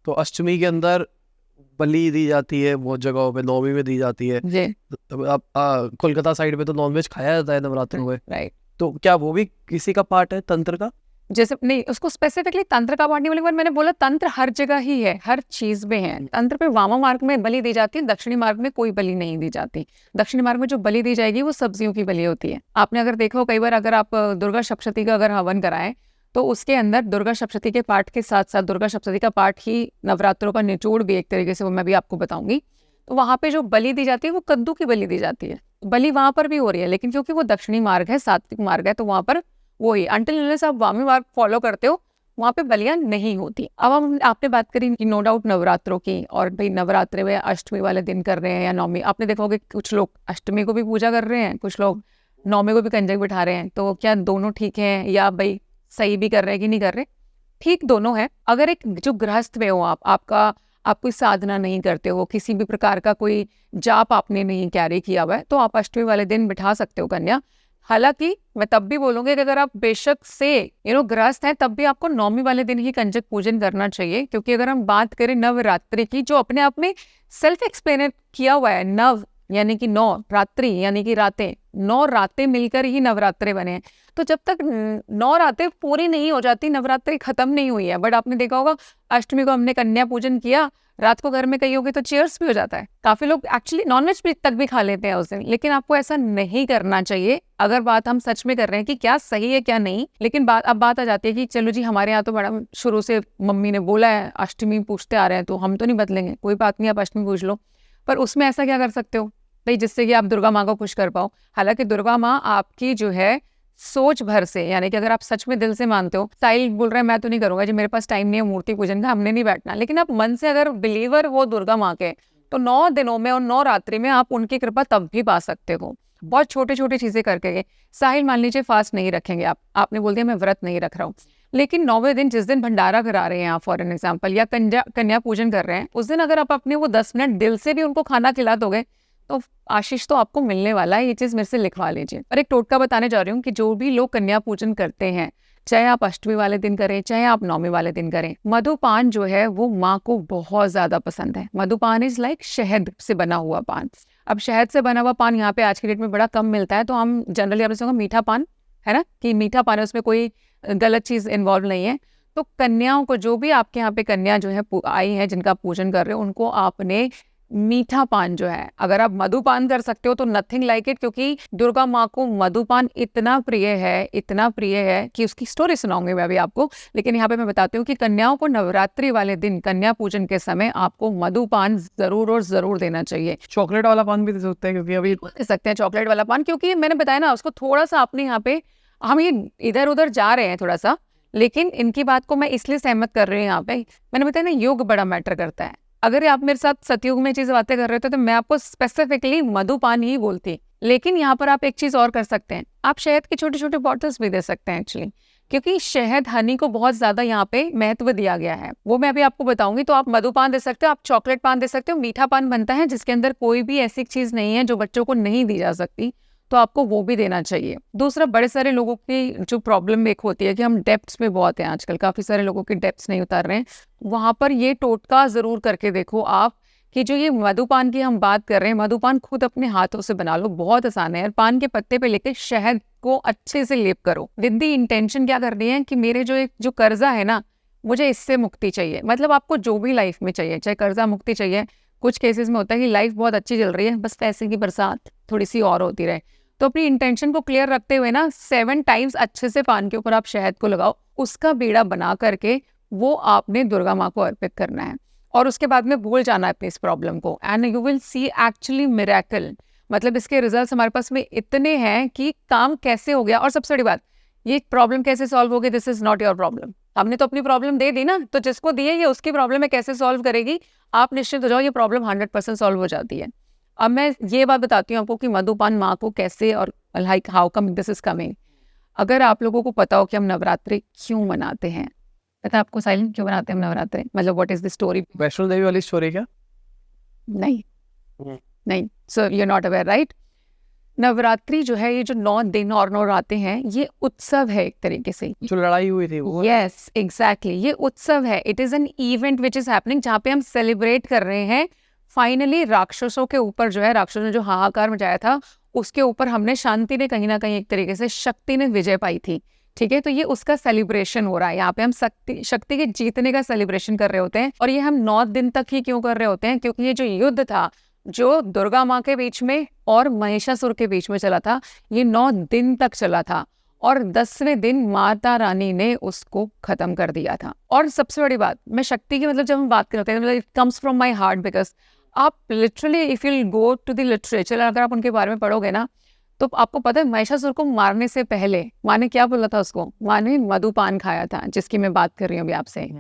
तो अष्टमी के अंदर बलि दी जाती है बहुत जगहों पे, नौमी में दी जाती है। तो आप कोलकाता साइड पे तो नॉनवेज खाया जाता है नवरात्रों में, राइट? तो क्या वो भी किसी का पार्ट है तंत्र का? जैसे नहीं, उसको स्पेसिफिकली तंत्र का पार्ट नहीं बोलेंगे, मैंने बोला तंत्र हर जगह ही है, हर चीज में है। तंत्र पे वामा मार्ग में बलि दी जाती है, दक्षिणी मार्ग में कोई बलि नहीं दी जाती। दक्षिणी मार्ग में जो बलि दी जाएगी वो सब्जियों की बलि होती है। आपने अगर देखो कई बार, अगर आप दुर्गा सप्तशती का अगर हवन कराएं तो उसके अंदर दुर्गा सप्तशती के पाठ के साथ साथ दुर्गा सप्तशती का पाठ ही नवरात्रों का निचोड़ भी एक तरीके से, वो मैं भी आपको बताऊंगी। तो वहाँ पे जो बलि दी जाती है वो कद्दू की बलि दी जाती है। बलि वहाँ पर भी हो रही है, लेकिन क्योंकि वो दक्षिणी मार्ग है, सात्विक मार्ग है, तो वहाँ पर वो ही अनटिल अनलेस आप वामी मार्ग फॉलो करते हो वहाँ पे बलियां नहीं होती। अब हम आपने बात करी कि नो डाउट नवरात्रों की, और भाई नवरात्रे में अष्टमी वाले दिन कर रहे हैं या नवमी, आपने देखा होगा कुछ लोग अष्टमी को भी पूजा कर रहे हैं, कुछ लोग नवमी को भी कंजक बिठा रहे हैं। तो क्या दोनों ठीक है, या भाई सही भी कर रहे हैं कि नहीं कर रहे? ठीक दोनों है। अगर एक जो गृहस्थ में हो आप कोई साधना नहीं करते हो, किसी भी प्रकार का कोई जाप आपने नहीं कैरी किया हुआ है, तो आप अष्टमी वाले दिन बिठा सकते हो कन्या। हालांकि मैं तब भी बोलूंगी कि अगर आप बेशक से गृहस्थ हैं, तब भी आपको नवमी वाले दिन ही कंजक पूजन करना चाहिए। क्योंकि अगर हम बात करें नवरात्रि की, जो अपने आप में सेल्फ एक्सप्लेन किया हुआ है, नव यानी कि 9, रात्रि यानी कि रातें, 9 रातें मिलकर ही नवरात्रे बने हैं। तो जब तक 9 रातें पूरी नहीं हो जाती, नवरात्रि खत्म नहीं हुई है। बट आपने देखा होगा अष्टमी को हमने कन्या पूजन किया, रात को घर में कहीं होगी तो चीयर्स भी हो जाता है। काफी लोग एक्चुअली नॉनवेज तक भी खा लेते हैं उस दिन, लेकिन आपको ऐसा नहीं करना चाहिए। अगर बात हम सच में कर रहे हैं कि क्या सही है क्या नहीं, लेकिन अब बात आ जाती है कि चलो जी हमारे यहाँ तो मैडम शुरू से मम्मी ने बोला है अष्टमी पूछते आ रहे हैं, तो हम तो नहीं बदलेंगे, कोई बात नहीं, आप अष्टमी पूछ लो। पर उसमें ऐसा क्या कर सकते हो भाई जिससे कि आप दुर्गा माँ को खुश कर पाओ। हालांकि दुर्गा माँ आपकी जो है सोच भर से, यानी कि अगर आप सच में दिल से मानते हो, साहिल बोल रहा है मैं तो नहीं करूंगा जी, मेरे पास टाइम नहीं है मूर्ति पूजन का, हमने नहीं बैठना, लेकिन आप मन से अगर बिलीवर हो दुर्गा माँ के, तो 9 दिनों में और 9 रात्रि में आप उनकी कृपा तब भी पा सकते हो। बहुत छोटे छोटे चीजें करके। साहिल मान लीजिए फास्ट नहीं रखेंगे आपने बोल दिया मैं व्रत नहीं रख रहा हूँ, लेकिन 9वें दिन जिस दिन भंडारा करा रहे हैं आप फॉर एन एग्जाम्पल, या कन्या पूजन कर रहे हैं, उस दिन अगर आप अपने वो 10 मिनट दिल से भी उनको खाना खिला दोगे तो आशीष तो आपको मिलने वाला है। ये चीज मेरे से लिखवा लीजिए। और एक टोटका बताने जा रही हूँ कि जो भी लोग कन्या पूजन करते हैं, चाहे आप अष्टमी वाले दिन करें चाहे आप नवमी वाले दिन करें, मधुपान जो है वो माँ को बहुत ज्यादा पसंद है। मधुपान इज लाइक शहद से बना हुआ पान। अब शहद से बना हुआ पान यहाँ पे आज के डेट में बड़ा कम मिलता है, तो हम जनरली आपने सुना मीठा पान है ना, कि मीठा पान है, उसमें कोई गलत चीज इन्वॉल्व नहीं है। तो कन्याओं को, जो भी आपके यहाँ पे कन्या जो है आई है जिनका पूजन कर रहे हो, उनको आपने मीठा पान जो है, अगर आप मधुपान कर सकते हो तो नथिंग लाइक इट। क्योंकि दुर्गा माँ को मधुपान इतना प्रिय है कि उसकी स्टोरी सुनाऊंगी मैं अभी आपको। लेकिन यहाँ पे मैं बताती हूँ कि कन्याओं को नवरात्रि वाले दिन कन्या पूजन के समय आपको मधुपान जरूर और जरूर देना चाहिए। चॉकलेट वाला पान भी दे सकते हैं, क्योंकि अभी दे सकते हैं चॉकलेट वाला पान, क्योंकि मैंने बताया ना उसको थोड़ा सा आपने यहाँ पे, हम ये इधर उधर जा रहे हैं थोड़ा सा, लेकिन इनकी बात को मैं इसलिए सहमत कर रही हूँ। यहाँ पे मैंने बताया ना युग बड़ा मैटर करता है। अगर आप मेरे साथ सतयुग में चीज बातें कर रहे थे तो मैं आपको स्पेसिफिकली मधुपान ही बोलती, लेकिन यहाँ पर आप एक चीज और कर सकते हैं, आप शहद के छोटे छोटे बॉटल्स भी दे सकते हैं एक्चुअली, क्योंकि शहद हनी को बहुत ज्यादा यहाँ पे महत्व दिया गया है, वो मैं अभी आपको बताऊंगी। तो आप मधुपान दे सकते हो, आप चॉकलेट पान दे सकते हो, मीठा पान बनता है जिसके अंदर कोई भी ऐसी चीज नहीं है जो बच्चों को नहीं दी जा सकती, तो आपको वो भी देना चाहिए। दूसरा, बड़े सारे लोगों की जो प्रॉब्लम एक होती है कि हम डेप्थ्स में बहुत हैं आजकल, काफी सारे लोगों की डेप्थ्स नहीं उतार रहे हैं, वहां पर ये टोटका जरूर करके देखो आप कि जो ये मधुपान की हम बात कर रहे हैं, मधुपान खुद अपने हाथों से बना लो, बहुत आसान है। पान के पत्ते पे लेके शहद को अच्छे से लेप करो, विद द इंटेंशन क्या करनी है कि मेरे जो कर्जा है ना, मुझे इससे मुक्ति चाहिए। मतलब आपको जो भी लाइफ में चाहिए, चाहे कर्जा मुक्ति चाहिए, कुछ केसेस में होता है कि लाइफ बहुत अच्छी चल रही है, बस पैसे की बरसात थोड़ी सी और होती रहे, तो अपनी इंटेंशन को क्लियर रखते हुए ना 7 टाइम्स अच्छे से पान के ऊपर आप शहद को लगाओ, उसका बीड़ा बना करके वो आपने दुर्गा माँ को अर्पित करना है, और उसके बाद में भूल जाना है अपनी इस प्रॉब्लम को, and you will see actually miracle. मतलब इसके रिजल्ट्स हमारे पास में इतने हैं कि काम कैसे हो गया। और सबसे बड़ी बात, ये प्रॉब्लम कैसे सॉल्व होगी, this is not your problem. हमने तो अपनी प्रॉब्लम दे दी ना, तो जिसको दी है ये उसकी प्रॉब्लम है, कैसे सॉल्व करेगी, आप निश्चित हो जाओ ये प्रॉब्लम 100% सॉल्व हो जाती है। अब मैं ये बात बताती हूँ आपको कि मधुपान माँ को कैसे, और like how come this is coming. अगर आप लोगों को पता हो कि हम नवरात्रि क्यों मनाते हैं, पता है आपको साइलेंट क्यों मनाते हैं हम नवरात्रि, मतलब what is the story? Vaishno Devi वाली स्टोरी क्या? नहीं, so you are not aware, right? Navratri जो है, ये जो 9 दिन और 9 रातें हैं, ये उत्सव है एक तरीके से। जो लड़ाई हुई थी वो, यस एग्जैक्टली, ये उत्सव है। It is an event which is happening, जहाँ पे हम सेलिब्रेट कर रहे हैं फाइनली राक्षसों के ऊपर जो है, राक्षसों ने जो हाहाकार मचाया था उसके ऊपर हमने, शांति ने कहीं ना कहीं एक तरीके से, शक्ति ने विजय पाई थी। ठीक है, तो ये उसका सेलिब्रेशन हो रहा है। यहाँ पे हम शक्ति के जीतने का सेलिब्रेशन कर रहे होते हैं। और ये हम 9 दिन तक ही क्यों कर रहे होते हैं? क्योंकि ये जो युद्ध था, जो दुर्गा माँ के बीच में और महिषासुर के बीच में चला था, ये 9 दिन तक चला था। और 10वें दिन माता रानी ने उसको खत्म कर दिया था। और सबसे बड़ी बात, मैं शक्ति की मतलब जब हम बात करते हैं मतलब it comes from my heart, because आप literally if you go to the literature, अगर आप उनके बारे में पढ़ोगे ना, तो आपको पता है महिषासुर को मारने से पहले माँ ने क्या बोला था उसको? माँ ने मधुपान खाया था, जिसकी मैं बात कर रही हूँ अभी आपसे।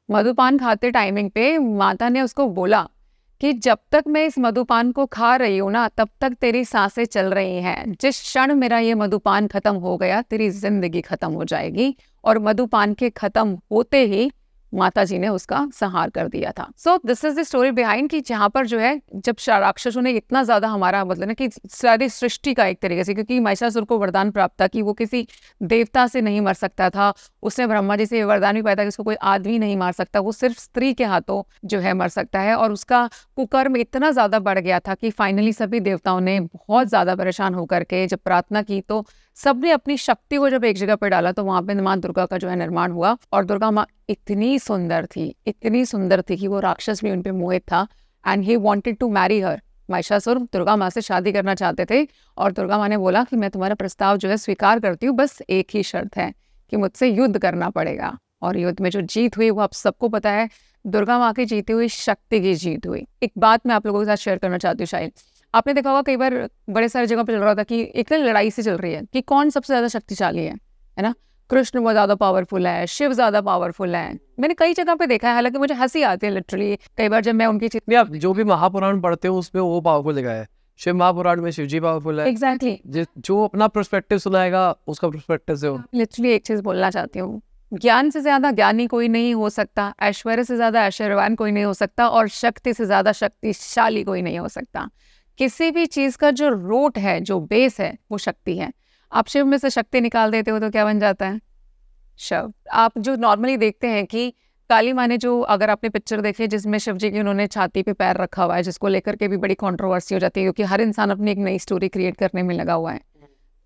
मधुपान खाते टाइमिंग पे माता ने उसको बोला कि जब तक मैं इस मधुपान को खा रही हूँ ना, तब तक तेरी सांसें चल रही हैं। जिस क्षण मेरा ये मधुपान खत्म हो गया, तेरी जिंदगी खत्म हो जाएगी। और मधुपान के खत्म होते ही माता जी ने उसका संहार कर दिया था। सो this is the story behind कि जहाँ पर जो है जब राक्षसों ने इतना ज्यादा हमारा मतलब ना कि सारी सृष्टि का एक तरीके से, क्योंकि महिषासुर को वरदान प्राप्त था कि वो किसी देवता से नहीं मर सकता था। उसने ब्रह्मा जी से वरदान भी पाया था कि उसको कोई आदमी नहीं मार सकता, वो सिर्फ स्त्री के हाथों जो है मर सकता है। और उसका कुकर्म इतना ज्यादा बढ़ गया था कि फाइनली सभी देवताओं ने बहुत ज्यादा परेशान होकर के जब प्रार्थना की, तो सबने अपनी शक्ति को जब एक जगह पर डाला, तो वहां पे माँ दुर्गा का जो है निर्माण हुआ। और दुर्गा माँ इतनी सुंदर थी कि वो राक्षस भी उन पे मोहित था, and he wanted to marry her. Mahishasura Durga माँ से शादी करना चाहते थे, और दुर्गा माँ ने बोला कि मैं तुम्हारा प्रस्ताव जो है स्वीकार करती हूँ, बस एक ही शर्त है कि मुझसे युद्ध करना पड़ेगा। और युद्ध में जो जीत हुई वो आप सबको पता है, दुर्गा माँ की जीती हुई शक्ति की जीत हुई। एक बात मैं आप लोगों के साथ शेयर करना चाहती हूँ। शायद आपने देखा होगा कई बार बड़े सारे जगह पे चल रहा था कि एक ना लड़ाई से चल रही है कि कौन सबसे ज्यादा शक्तिशाली है ना? कृष्ण बहुत ज्यादा पावरफुल है, शिव ज्यादा पावरफुल है। मैंने कई जगह पे देखा है, हालांकि मुझे हंसी आती है लिटरली कई बार जब मैं उनकी चीज। आप जो भी महापुराण पढ़ते हो उसमें वो पावरफुल दिखा है। शिव महापुराण में शिव जी पावरफुल है। एग्जैक्टली। जो अपना पर्सपेक्टिव सुनाएगा उसका पर्सपेक्टिव से हो। लिटरली एक चीज बोलना चाहती हूँ, ज्ञान से ज्यादा ज्ञानी कोई नहीं हो सकता, ऐश्वर्य से ज्यादा ऐश्वर्यवान कोई नहीं हो सकता, और शक्ति से ज्यादा शक्तिशाली कोई नहीं हो सकता। किसी भी चीज का जो रूट है, जो बेस है, वो शक्ति है। आप शिव में से शक्ति निकाल देते हो तो क्या बन जाता है? शव। आप जो नॉर्मली देखते हैं कि काली माँ ने जो, अगर आपने पिक्चर देखी जिसमें शिव जी की उन्होंने छाती पे पैर रखा हुआ है, जिसको लेकर के भी बड़ी कंट्रोवर्सी हो जाती है, क्योंकि हर इंसान अपनी एक नई स्टोरी क्रिएट करने में लगा हुआ है।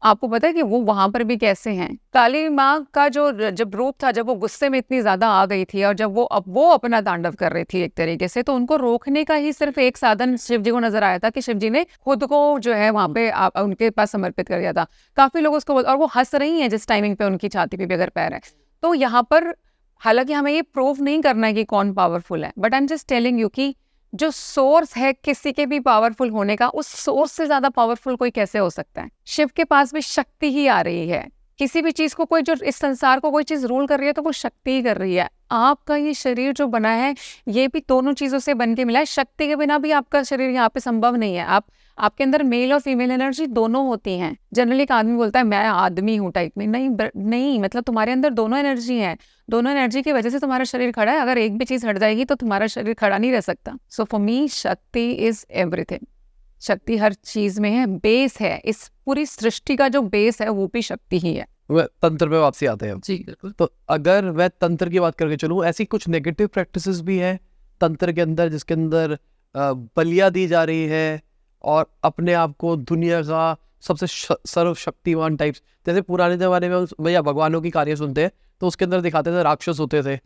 आपको पता है कि वो वहां पर भी कैसे हैं? काली माँ का जो जब रूप था, जब वो गुस्से में इतनी ज्यादा आ गई थी और जब वो अपना तांडव कर रही थी एक तरीके से, तो उनको रोकने का ही सिर्फ एक साधन शिव जी को नजर आया था कि शिव जी ने खुद को जो है वहां पे उनके पास समर्पित कर दिया था। काफी लोग उसको और वो हंस रही है जिस टाइमिंग पे उनकी छाती पे भी अगर पैर है। तो यहाँ पर हालांकि हमें ये प्रूव नहीं करना है कि कौन पावरफुल है, but I am just telling you कि जो सोर्स है किसी के भी पावरफुल होने का, उस सोर्स से ज्यादा पावरफुल कोई कैसे हो सकता है? शिव के पास भी शक्ति ही आ रही है। किसी भी चीज को कोई, जो इस संसार को कोई चीज रूल कर रही है, तो वो शक्ति ही कर रही है। आपका ये शरीर जो बना है, ये भी दोनों चीजों से बन के मिला है। शक्ति के बिना भी आपका शरीर यहाँ पे संभव नहीं है। आपके अंदर मेल और फीमेल एनर्जी दोनों होती हैं। जनरली एक आदमी बोलता है मैं आदमी हूँ टाइप में, नहीं, मतलब तुम्हारे अंदर दोनों एनर्जी है। दोनों एनर्जी की वजह से तुम्हारा शरीर खड़ा है। अगर एक भी चीज हट जाएगी तो तुम्हारा शरीर खड़ा नहीं रह सकता। सो फॉर मी शक्ति इज एवरीथिंग। शक्ति हर चीज में है, बेस है। इस पूरी सृष्टि का जो बेस है वो भी शक्ति ही है। तंत्र पे वापसी आते हैं। जी बिल्कुल। तो अगर मैं तंत्र की बात करके चलूँ, ऐसी कुछ नेगेटिव प्रैक्टिसेस भी है तंत्र के अंदर, जिसके अंदर बलियां दी जा रही है और अपने आप को दुनिया का सबसे सर्वशक्तिमान टाइप्स, जैसे पुराने जमाने में भैया भगवानों की कहानियां सुनते हैं तो उसके अंदर दिखाते थे राक्षस होते थे।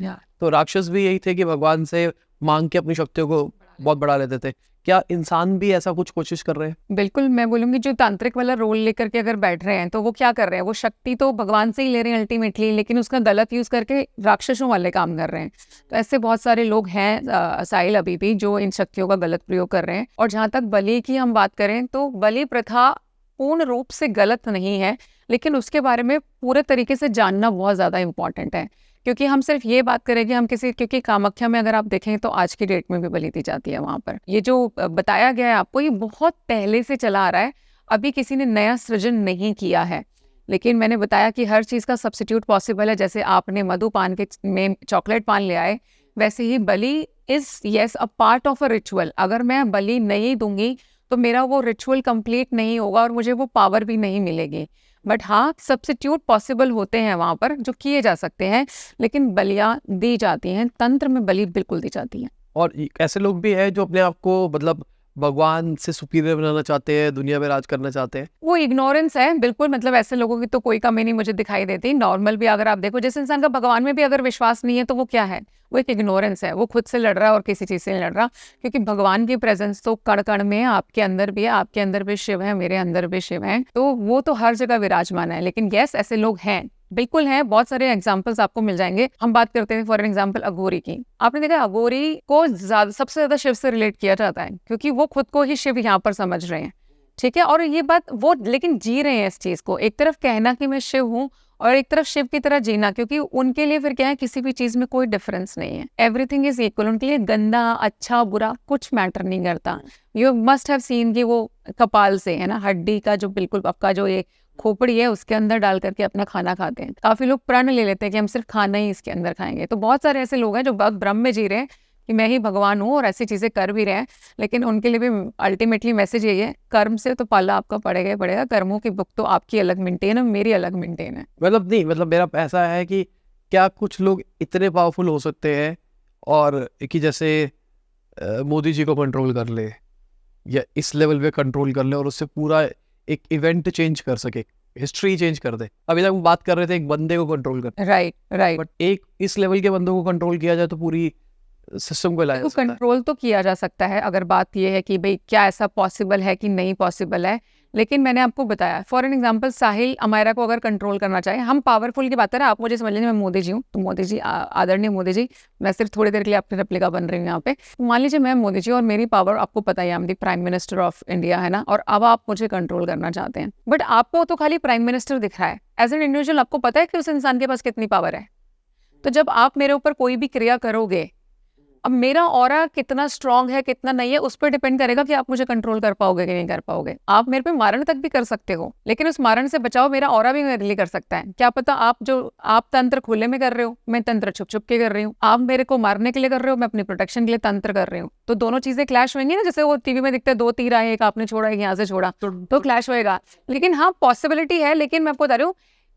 तो राक्षस भी यही थे कि भगवान से मांग के अपनी शक्तियों को बहुत बढ़ा लेते थे। क्या इंसान भी ऐसा कुछ कोशिश कर रहे हैं? बिल्कुल, मैं बोलूंगी जो तांत्रिक वाला रोल लेकर के अगर बैठ रहे हैं तो वो क्या कर रहे हैं? वो शक्ति तो भगवान से ही ले रहे हैं अल्टीमेटली, लेकिन उसका गलत यूज करके राक्षसों वाले काम कर रहे हैं। तो ऐसे बहुत सारे लोग हैं साहिल अभी भी जो इन शक्तियों का गलत प्रयोग कर रहे हैं। और जहाँ तक बलि की हम बात करें तो बलि प्रथा पूर्ण रूप से गलत नहीं है, लेकिन उसके बारे में पूरे तरीके से जानना बहुत ज्यादा इंपॉर्टेंट है। क्योंकि हम सिर्फ ये बात करेंगे हम किसी, क्योंकि कामाख्या में अगर आप देखें तो आज की डेट में भी बलि दी जाती है वहां पर। ये जो बताया गया है आपको, ये बहुत पहले से चला आ रहा है, अभी किसी ने नया सृजन नहीं किया है। लेकिन मैंने बताया कि हर चीज का सब्स्टिट्यूट पॉसिबल है। जैसे आपने मधु पान के में चॉकलेट पान ले आए, वैसे ही बलि is yes a part of a ritual. अगर मैं बलि नहीं दूंगी तो मेरा वो रिचुअल कंप्लीट नहीं होगा और मुझे वो पावर भी नहीं मिलेगी। बट हाँ, सब्स्टिट्यूट पॉसिबल होते हैं वहां पर जो किए जा सकते हैं, लेकिन बलियां दी जाती हैं। तंत्र में बलि बिल्कुल दी जाती है। और ऐसे लोग भी हैं जो अपने आप को मतलब भगवान से सुपीरियर बनाना चाहते हैं, दुनिया में राज करना चाहते हैं। वो इग्नोरेंस है बिल्कुल, मतलब ऐसे लोगों की तो कोई कमी नहीं मुझे दिखाई देती। नॉर्मल भी अगर आप देखो, जिस इंसान का भगवान में भी अगर विश्वास नहीं है तो वो क्या है, वो एक इग्नोरेंस है। वो खुद से लड़ रहा है और किसी चीज से नहीं लड़ रहा, क्योंकि भगवान की प्रेजेंस तो कण कण में है, आपके अंदर भी है, आपके अंदर भी शिव है, मेरे अंदर भी शिव है, तो वो तो हर जगह विराजमान है। लेकिन यस, ऐसे लोग हैं, बिल्कुल है, बहुत सारे एग्जाम्पल्स आपको मिल जाएंगे। हम बात करते हैं फॉर एग्जाम्पल अघोरी की। आपने देखा अघोरी को सबसे ज्यादा शिव से रिलेट किया जाता है, क्योंकि वो खुद को ही शिव यहाँ पर समझ रहे हैं, ठीक है। और ये बात वो लेकिन जी रहे हैं इस चीज को, एक तरफ कहना कि मैं शिव हूँ और एक तरफ शिव की तरह जीना, क्योंकि उनके लिए फिर क्या है, किसी भी चीज में कोई डिफरेंस नहीं है, एवरीथिंग इज इक्वल। उनके लिए गंदा अच्छा बुरा कुछ मैटर नहीं करता। यू मस्ट हैव सीन कि वो कपाल से है ना, हड्डी का जो बिल्कुल पक्का जो ये खोपड़ी है उसके अंदर डाल करके अपना खाना खाते हैं। काफी लोग प्रण ले लेते हैं कि हम सिर्फ खाना ही इसके अंदर खाएंगे। तो बहुत सारे ऐसे लोग हैं जो बहुत भ्रम में जी रहे हैं कि मैं ही भगवान हूँ और ऐसी चीजें कर भी रहे हैं, लेकिन उनके लिए भी अल्टीमेटली मैसेज यही है, कर्म से तो पाला आपका पड़ेगा ही पड़ेगा। कर्मों की बुक तो आपकी अलग मेंटेन है, मेरी अलग मेंटेन है। मतलब नहीं, मतलब मेरा ऐसा है कि क्या कुछ लोग इतने पावरफुल हो सकते हैं और कि जैसे मोदी जी को कंट्रोल कर ले या इस लेवल पे कंट्रोल कर ले और उससे पूरा एक इवेंट चेंज कर सके, हिस्ट्री चेंज कर दे। अभी तक हम बात कर रहे थे एक बंदे को कंट्रोल कर, राइट राइट। बट एक इस लेवल के बंदे को कंट्रोल किया जाए तो पूरी सिस्टम को लाया जा सकता है। कंट्रोल तो किया जा सकता है, अगर बात यह है कि भाई क्या ऐसा पॉसिबल है कि नहीं पॉसिबल है। लेकिन मैंने आपको बताया फॉर एन एग्जांपल, साहिल अमायरा को अगर कंट्रोल करना चाहे, हम पावरफुल की बात करें, आप मुझे समझ लें मैं मोदी जी हूँ, तो मोदी जी आदरणीय मोदी जी, मैं सिर्फ थोड़ी देर के लिए अपनी रेप्लिका बन रही हूँ यहाँ पे। मान लीजिए मैं मोदी जी और मेरी पावर आपको पता ही है, I am the prime minister of India, है ना, और अब आप मुझे कंट्रोल करना चाहते हैं, बट आपको तो खाली प्राइम मिनिस्टर दिख रहा है। एज एन इंडिविजुअल आपको पता है कि उस इंसान के पास कितनी पावर है। तो जब आप मेरे ऊपर कोई भी क्रिया करोगे, अब मेरा ऑरा कितना स्ट्रांग है कितना नहीं है उस पर डिपेंड करेगा कि आप मुझे कंट्रोल कर पाओगे कि नहीं कर पाओगे। आप मेरे पे मारण तक भी कर सकते हो, लेकिन उस मारण से बचाओ मेरा ऑरा भी मेरे लिए कर सकता है। क्या पता आप तंत्र खुले में कर रहे हो, मैं तंत्र छुप छुप के कर रही हूँ। आप मेरे को मारने के लिए कर रहे हो, मैं अपनी प्रोटेक्शन के लिए तंत्र कर रही हूँ। तो दोनों चीजें क्लैश होंगी ना, जैसे वो टीवी में दिखते हैं 2 तीर आए, एक आपने छोड़ा एक यहाँ से छोड़ा, तो क्लैश होएगा। लेकिन हाँ पॉसिबिलिटी है, लेकिन मैं आपको बता रही हूँ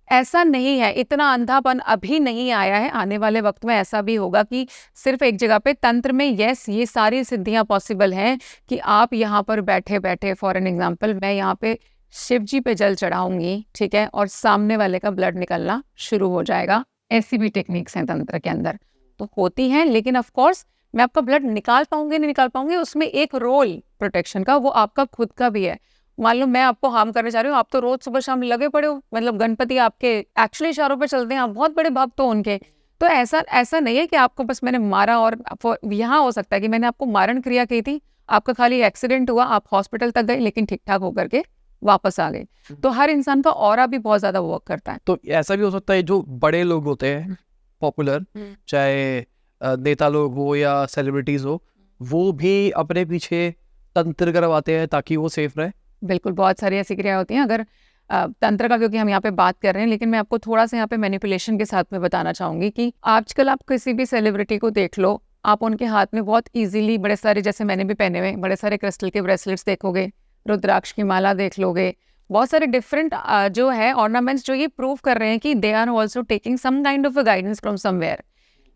ऐसा नहीं है, इतना अंधापन अभी नहीं आया है। आने वाले वक्त में ऐसा भी होगा कि सिर्फ एक जगह पे तंत्र में यस ये सारी सिद्धियां पॉसिबल हैं कि आप यहाँ पर बैठे बैठे, फॉर एन एग्जांपल मैं यहाँ पे शिव जी पे जल चढ़ाऊंगी, ठीक है, और सामने वाले का ब्लड निकलना शुरू हो जाएगा। ऐसी भी टेक्निक्स हैं तंत्र के अंदर, तो होती हैं। लेकिन ऑफ कोर्स मैं आपका ब्लड निकाल पाऊंगी नहीं निकाल पाऊंगी, उसमें एक रोल प्रोटेक्शन का वो आपका खुद का भी है। मान लो मैं आपको हार्म करने जा रही हूँ, आप तो रोज सुबह शाम लगे पड़े हो, मतलब गणपति आपके एक्चुअली इशारों पे चलते हैं, आप बहुत बड़े भक्त हो उनके। तो ऐसा नहीं है कि आपको बस मैंने मारा और यहाँ हो सकता है कि मैंने आपको मारण क्रिया की थी, आपका खाली एक्सीडेंट हुआ, आप हॉस्पिटल तक गए लेकिन ठीक ठाक होकर के वापस आ गए। तो हर इंसान का ऑरा भी बहुत ज्यादा वर्क करता है। तो ऐसा भी हो सकता है जो बड़े लोग होते हैं पॉपुलर, चाहे नेता लोग हो या सेलिब्रिटीज हो, वो भी अपने पीछे तंत्र करवाते हैं ताकि वो सेफ रहे। बिल्कुल, बहुत सारी ऐसी क्रिया होती हैं। अगर तंत्र का क्योंकि हम यहाँ पे बात कर रहे हैं, लेकिन मैं आपको थोड़ा सा यहाँ पे मैनिपुलेशन के साथ में बताना चाहूंगी कि आजकल आप किसी भी सेलिब्रिटी को देख लो, आप उनके हाथ में बहुत इजीली बड़े सारे, जैसे मैंने भी पहने हुए बड़े सारे क्रिस्टल के ब्रेसलेट्स देखोगे, रुद्राक्ष की माला देख लोगे, बहुत सारे डिफरेंट जो है ऑर्नामेंट्स, जो ये प्रूव कर रहे हैं कि they are also taking some kind of a guidance from somewhere.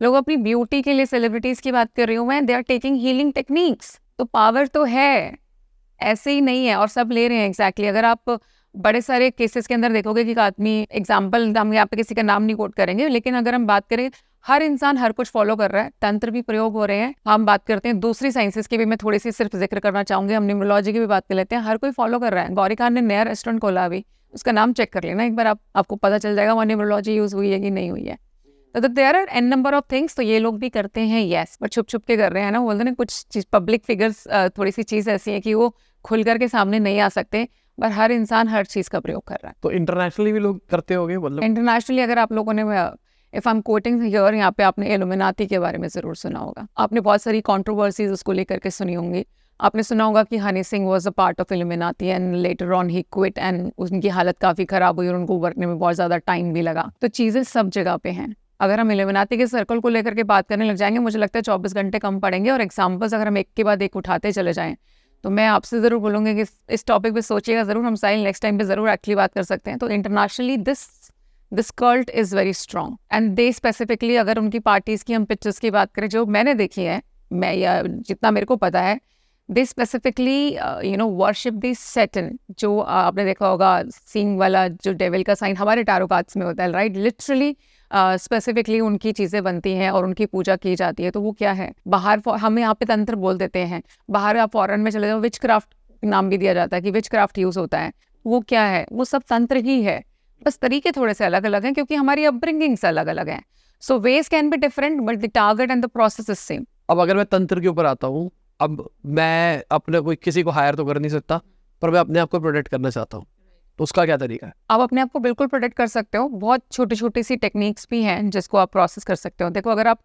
लोग अपनी ब्यूटी के लिए, सेलिब्रिटीज की बात कर रही हूँ मैं, they are taking healing techniques. तो पावर तो है, ऐसे ही नहीं है, और सब ले रहे हैं एग्जैक्टली। अगर आप बड़े सारे केसेस के अंदर देखोगे कि आदमी, एग्जाम्पल हम यहाँ पे किसी का नाम नहीं कोट करेंगे, लेकिन अगर हम बात करें हर इंसान हर कुछ फॉलो कर रहा है, तंत्र भी प्रयोग हो रहे हैं। हम बात करते हैं दूसरी साइंसेस की भी, मैं थोड़ी सी सिर्फ जिक्र करना चाहूंगी, हम न्यूमरोलॉजी की भी बात कर लेते हैं, हर कोई फॉलो कर रहा है। गौरी खान ने नया रेस्टोरेंट खोला अभी, उसका नाम चेक कर लेना एक बार, आपको पता चल जाएगा वहाँ न्यूमरोलॉजी यूज हुई है कि नहीं हुई है। तो there are n number of things. तो ये लोग भी करते हैं यस, बट छुप छुप के कर रहे हैं ना, बोलते हैं कुछ चीज पब्लिक फिगर्स, थोड़ी सी चीज ऐसी है कि वो खुल करके सामने नहीं आ सकते, पर हर इंसान हर चीज का प्रयोग कर रहा है। तो इंटरनेशनली भी लोग करते होंगे, मतलब इंटरनेशनली अगर आप लोगों ने, if I am quoting here, यहाँ पे आपने इल्यूमिनाटी के बारे में जरूर सुना होगा, आपने बहुत सारी कंट्रोवर्सीज उसको लेकर के सुनी होंगी। आपने सुना होगा कि Honey Singh was a part of illuminati and later on he quit and उनकी हालत काफी खराब हुई और उनको उभरने में बहुत ज्यादा टाइम भी लगा। तो चीजें सब जगह पे हैं। अगर हम इल्यूमिनाटी के सर्कल को लेकर के बात करने लग जाएंगे, मुझे लगता है 24 घंटे कम पड़ेंगे, और एग्जाम्पल्स अगर हम एक के बाद एक उठाते चले जाएं, तो मैं आपसे जरूर बोलूँगी कि इस टॉपिक पे सोचिएगा जरूर। हम साहिल नेक्स्ट टाइम पे जरूर एक्चुअली बात कर सकते हैं। तो internationally this cult is very strong and they specifically, अगर उनकी पार्टीज की हम पिक्चर्स की बात करें जो मैंने देखी है, मैं या जितना मेरे को पता है, दे स्पेसिफिकली वर्शिप द सैटर्न, जो आपने देखा होगा सिंग वाला जो डेविल का साइन हमारे टैरो कार्ड्स में होता है, राइट? लिटरली स्पेसिफिकली उनकी चीज़ें बनती हैं और उनकी पूजा की जाती है। तो वो क्या है, बाहर हम यहाँ पे तंत्र बोल देते हैं, बाहर आप फॉरेन में चले जाओ विच क्राफ्ट नाम भी दिया जाता है कि विच क्राफ्ट यूज़ होता है। वो क्या है, वो सब तंत्र ही है, बस तरीके थोड़े से अलग अलग हैं क्योंकि हमारी अपब्रिंगिंग्स अलग अलग हैं। So ways can be different but the target and the process is same. अब अगर मैं तंत्र के ऊपर आता हूँ, अब मैं अपने कोई किसी को हायर तो कर नहीं सकता, पर मैं अपने आप को प्रोटेक्ट करना चाहता हूँ, तो उसका क्या तरीका है? आप अपने आप को बिल्कुल प्रोटेक्ट कर सकते हो, बहुत छोटी छोटी सी टेक्निक्स भी हैं जिसको आप प्रोसेस कर सकते हो। देखो, अगर आप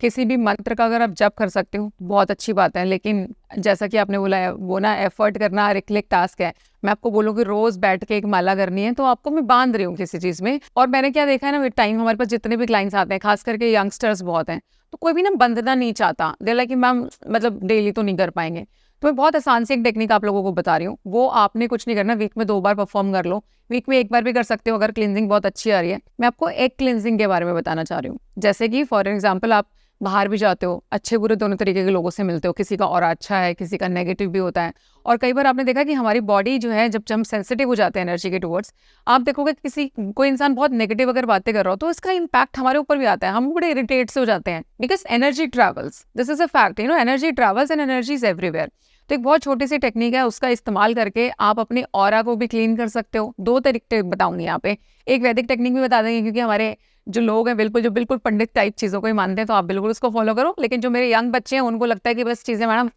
किसी भी मंत्र का अगर आप जप कर सकते हो बहुत अच्छी बात है, लेकिन जैसा कि आपने बोला है वो ना एफर्ट करना हर एक टास्क है। मैं आपको बोलूँ कि रोज बैठ के एक माला करनी है तो आपको मैं बांध रही हूँ किसी चीज़ में। और मैंने क्या देखा है ना, टाइम हमारे पास जितने भी क्लाइंट्स आते हैं, खास करके यंगस्टर्स बहुत हैं, तो कोई भी ना बंधना नहीं चाहता। दे लाइक कि मैम मतलब डेली तो नहीं कर पाएंगे, तो मैं बहुत आसान सी एक टेक्निक आप लोगों को बता रही हूँ। वो आपने कुछ नहीं करना, वीक में 2 बार परफॉर्म कर लो, वीक में 1 बार भी कर सकते हो अगर क्लिनजिंग बहुत अच्छी आ रही है। मैं आपको एक क्लिनजिंग के बारे में बताना चाह रही हूँ। जैसे कि फॉर एग्जाम्पल आप बाहर भी जाते हो, अच्छे बुरे दोनों तरीके के लोगों से मिलते हो, किसी का ऑरा अच्छा है, किसी का नेगेटिव भी होता है। और कई बार आपने देखा कि हमारी बॉडी जो है, जब हम सेंसिटिव हो जाते हैं एनर्जी के टुवर्ड्स, आप देखोगे कोई इंसान बहुत नेगेटिव अगर बातें कर रहा हो तो इसका इंपैक्ट हमारे ऊपर भी आता है, हम बड़े इरिटेट से हो जाते हैं because energy travels, this is a fact, energy travels and energy is everywhere. तो एक बहुत छोटी सी टेक्निक है, उसका इस्तेमाल करके आप अपने ऑरा को भी क्लीन कर सकते हो। 2 तरीके बताऊंगी यहाँ पे, एक वैदिक टेक्निक भी बता देंगे क्योंकि हमारे जो लोग हैं बिल्कुल पंडित टाइप चीज़ों को ही मानते हैं, तो आप बिल्कुल उसको फॉलो करो। लेकिन जो मेरे यंग बच्चे हैं उनको लगता है कि बस चीज़ें मैडम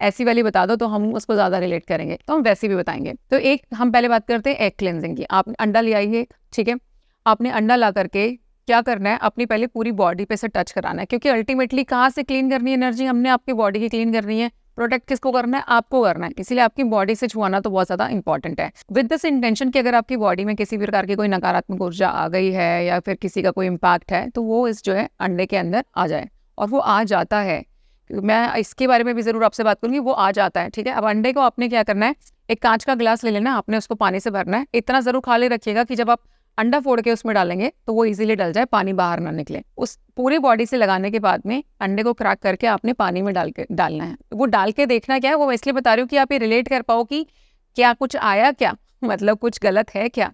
ऐसी वाली बता दो तो हम उसको ज़्यादा रिलेट करेंगे, तो हम वैसी भी बताएंगे। तो एक हम पहले बात करते हैं एग क्लेंजिंग की। आप अंडा ले आइए, ठीक है? आपने अंडा ला करके क्या करना है, अपनी पहले पूरी बॉडी पे से टच कराना है, क्योंकि अल्टीमेटली कहाँ से क्लीन करनी है एनर्जी, हमने आपकी बॉडी की क्लीन करनी है। प्रोटेक्ट किसको करना है, आपको करना है, इसीलिए आपकी बॉडी से छुआना तो बहुत ज़्यादा इंपॉर्टेंट है। विद दिस इंटेंशन कि अगर आपकी बॉडी में किसी भी प्रकार की कोई नकारात्मक ऊर्जा आ गई है या फिर किसी का कोई इम्पैक्ट है, तो वो इस जो है अंडे के अंदर आ जाए। और वो आ जाता है, मैं इसके बारे में भी ज़रूर आपसे बात करूँगी, वो आ जाता है, ठीक है? अब अंडे को आपने क्या करना है, एक कांच का गिलास ले लेना, आपने उसको पानी से भरना है। इतना ज़रूर खाली रखिएगा कि जब आप अंडा फोड़ के उसमें डालेंगे तो वो इजीली डल जाए, पानी बाहर ना निकले। उस पूरी बॉडी से लगाने के बाद में अंडे को क्रैक करके आपने पानी में डालना है। वो डाल के देखना क्या है, वो मैं इसलिए बता रही हूँ कि आप ये रिलेट कर पाओ कि क्या कुछ आया, क्या मतलब कुछ गलत है क्या।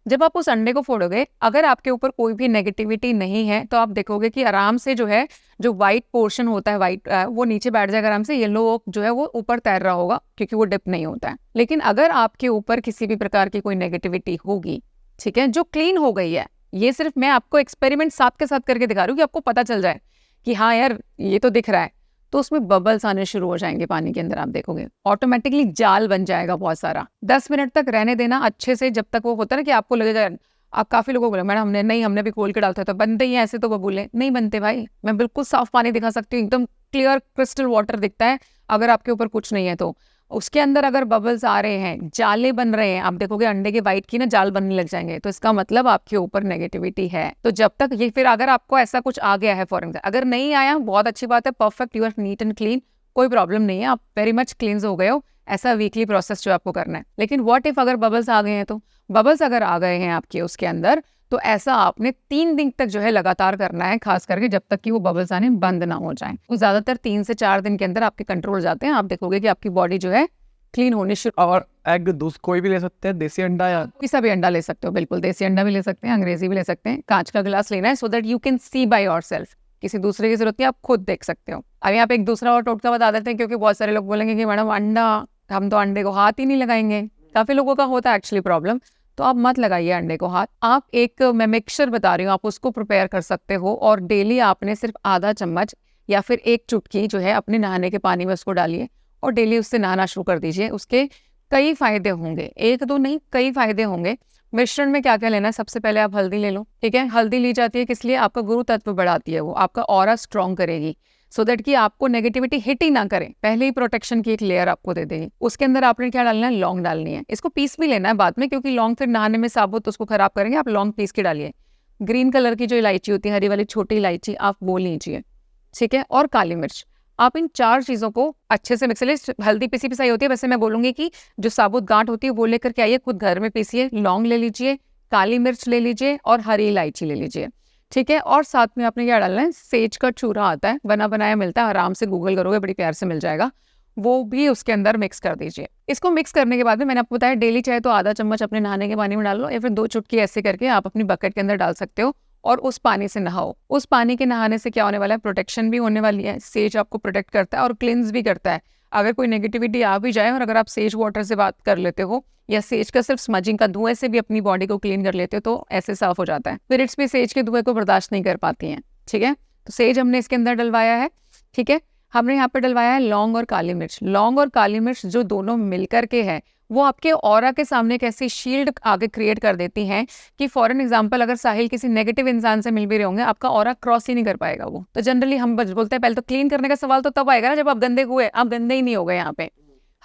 जब आप उस अंडे को फोड़ोगे, अगर आपके ऊपर कोई भी नेगेटिविटी नहीं है तो आप देखोगे कि आराम से जो है, जो व्हाइट पोर्शन होता है व्हाइट, वो नीचे बैठ जाएगा आराम से, येलो जो है वो ऊपर तैर रहा होगा क्योंकि वो डिप नहीं होता है। लेकिन अगर आपके ऊपर किसी भी प्रकार की कोई नेगेटिविटी होगी, ठीक है, जो क्लीन हो गई है, ये सिर्फ मैं आपको एक्सपेरिमेंट साथ के साथ करके दिखा रही हूँ कि आपको पता चल जाए कि हाँ यार ये तो दिख रहा है, तो उसमें बबल्स आने शुरू हो जाएंगे पानी के अंदर। आप देखोगे ऑटोमेटिकली जाल बन जाएगा बहुत सारा। 10 मिनट तक रहने देना अच्छे से, जब तक वो होता है ना कि आपको लगेगा। आप काफी लोगों को बोले मैडम हमने भी खोल के डालता है तो बनते ही ऐसे, तो बबूले नहीं बनते भाई। मैं बिल्कुल साफ पानी दिखा सकती हूँ, एकदम क्लियर क्रिस्टल वाटर दिखता है अगर आपके ऊपर कुछ नहीं है तो। उसके अंदर अगर बबल्स आ रहे हैं, जाले बन रहे हैं, आप देखोगे अंडे के वाइट की ना जाल बनने लग जाएंगे, तो इसका मतलब आपके ऊपर नेगेटिविटी है। तो जब तक ये, फिर अगर आपको ऐसा कुछ आ गया है फॉर एग्जाम्पल, अगर नहीं आया बहुत अच्छी बात है, perfect, you are neat and clean, कोई प्रॉब्लम नहीं है, आप वेरी मच क्लींस हो गए हो। ऐसा वीकली प्रोसेस जो आपको करना है। लेकिन व्हाट इफ अगर बबल्स आ गए हैं, तो बबल्स अगर आ गए हैं आपके उसके अंदर, तो ऐसा आपने 3 दिन तक जो है लगातार करना है, खास करके जब तक कि वो बबल्स आने बंद ना हो जाएं। वो ज्यादातर 3 से 4 दिन के अंदर आपके कंट्रोल हो जाते हैं। आप देखोगे कि आपकी बॉडी जो है क्लीन होने शुरू। और एग कोई भी ले सकते हैं, देसी अंडा या कोई सा भी अंडा ले सकते हो, बिल्कुल देसी अंडा भी ले सकते हैं, अंग्रेजी भी ले सकते हैं। कांच का गिलास लेना है so that you can see by yourself, किसी दूसरे की जरूरत नहीं, आप खुद देख सकते हो। अब यहाँ पे एक दूसरा और टोटका बता देते हैं, क्योंकि बहुत सारे लोग बोलेंगे कि मैडम अंडा, हम तो अंडे को हाथ ही नहीं लगाएंगे, काफी लोगों का होता है एक्चुअली प्रॉब्लम। तो आप मत लगाइए अंडे को हाथ। आप एक, मैं मिक्सचर बता रही हूँ, आप उसको प्रिपेयर कर सकते हो और डेली आपने सिर्फ आधा चम्मच या फिर 1 चुटकी जो है अपने नहाने के पानी में उसको डालिए और डेली उससे नहाना शुरू कर दीजिए। उसके कई फायदे होंगे, 1-2 नहीं, कई फायदे होंगे। मिश्रण में क्या क्या लेना है, सबसे पहले आप हल्दी ले लो, ठीक है? हल्दी ली जाती है किस लिए, आपका गुरु तत्व बढ़ाती है, वो आपका ऑरा स्ट्रॉन्ग करेगी, सो दैट कि आपको नेगेटिविटी हिट ही ना करे, पहले ही प्रोटेक्शन की एक लेयर आपको दे देगी। उसके अंदर आपने क्या डालना है, लौंग डालनी है। इसको पीस भी लेना है बाद में, क्योंकि लौंग फिर नहाने में साबुत उसको खराब करेंगे, आप लौंग पीस के डालिए। ग्रीन कलर की जो इलायची होती है, हरी वाली छोटी इलायची, आप वो लीजिए, ठीक है? और काली मिर्च। आप इन 4 चीजों को अच्छे से मिक्स लीजिए। हल्दी पिसी पिसाई होती है, वैसे मैं बोलूंगी कि जो साबुत गांठ होती है वो लेकर के आइए, खुद घर में पीसिए। लौंग ले लीजिए, काली मिर्च ले लीजिए और हरी इलायची ले लीजिए, ठीक है? और साथ में आपने क्या डालना है, सेज का चूरा आता है, बना बनाया मिलता है, आराम से गूगल करोगे बड़ी प्यार से मिल जाएगा। वो भी उसके अंदर मिक्स कर दीजिए। इसको मिक्स करने के बाद में मैंने आपको बताया डेली चाहे तो आधा चम्मच अपने नहाने के पानी में डाल लो या फिर 2 चुटकी ऐसे करके आप अपनी बकेट के अंदर डाल सकते हो और उस पानी से नहाओ। उस पानी के नहाने से क्या होने वाला है, प्रोटेक्शन भी होने वाली है। सेज आपको प्रोटेक्ट करता है और क्लिन्स भी करता है। अगर कोई नेगेटिविटी आ भी जाए और अगर आप सेज वाटर से बात कर लेते हो या सेज का सिर्फ स्मजिंग का धुएं से भी अपनी बॉडी को क्लीन कर लेते हो तो ऐसे साफ हो जाता है। स्पिरिट्स भी सेज के धुएं को बर्दाश्त नहीं कर पाती हैं, ठीक है। तो सेज हमने इसके अंदर डलवाया है, ठीक है। हमने यहाँ पे डलवाया है लौंग और काली मिर्च। लौंग और काली मिर्च जो दोनों मिलकर के है वो आपके ऑरा के सामने एक ऐसी शील्ड आगे क्रिएट कर देती हैं कि फॉर एन एग्जांपल अगर साहिल किसी नेगेटिव इंसान से मिल भी रहे होंगे, आपका ऑरा क्रॉस ही नहीं कर पाएगा वो। तो जनरली हम बोलते हैं पहले तो क्लीन करने का सवाल तो तब आएगा ना जब आप गंदे हुए, आप गंदे ही नहीं हो गए। यहाँ पे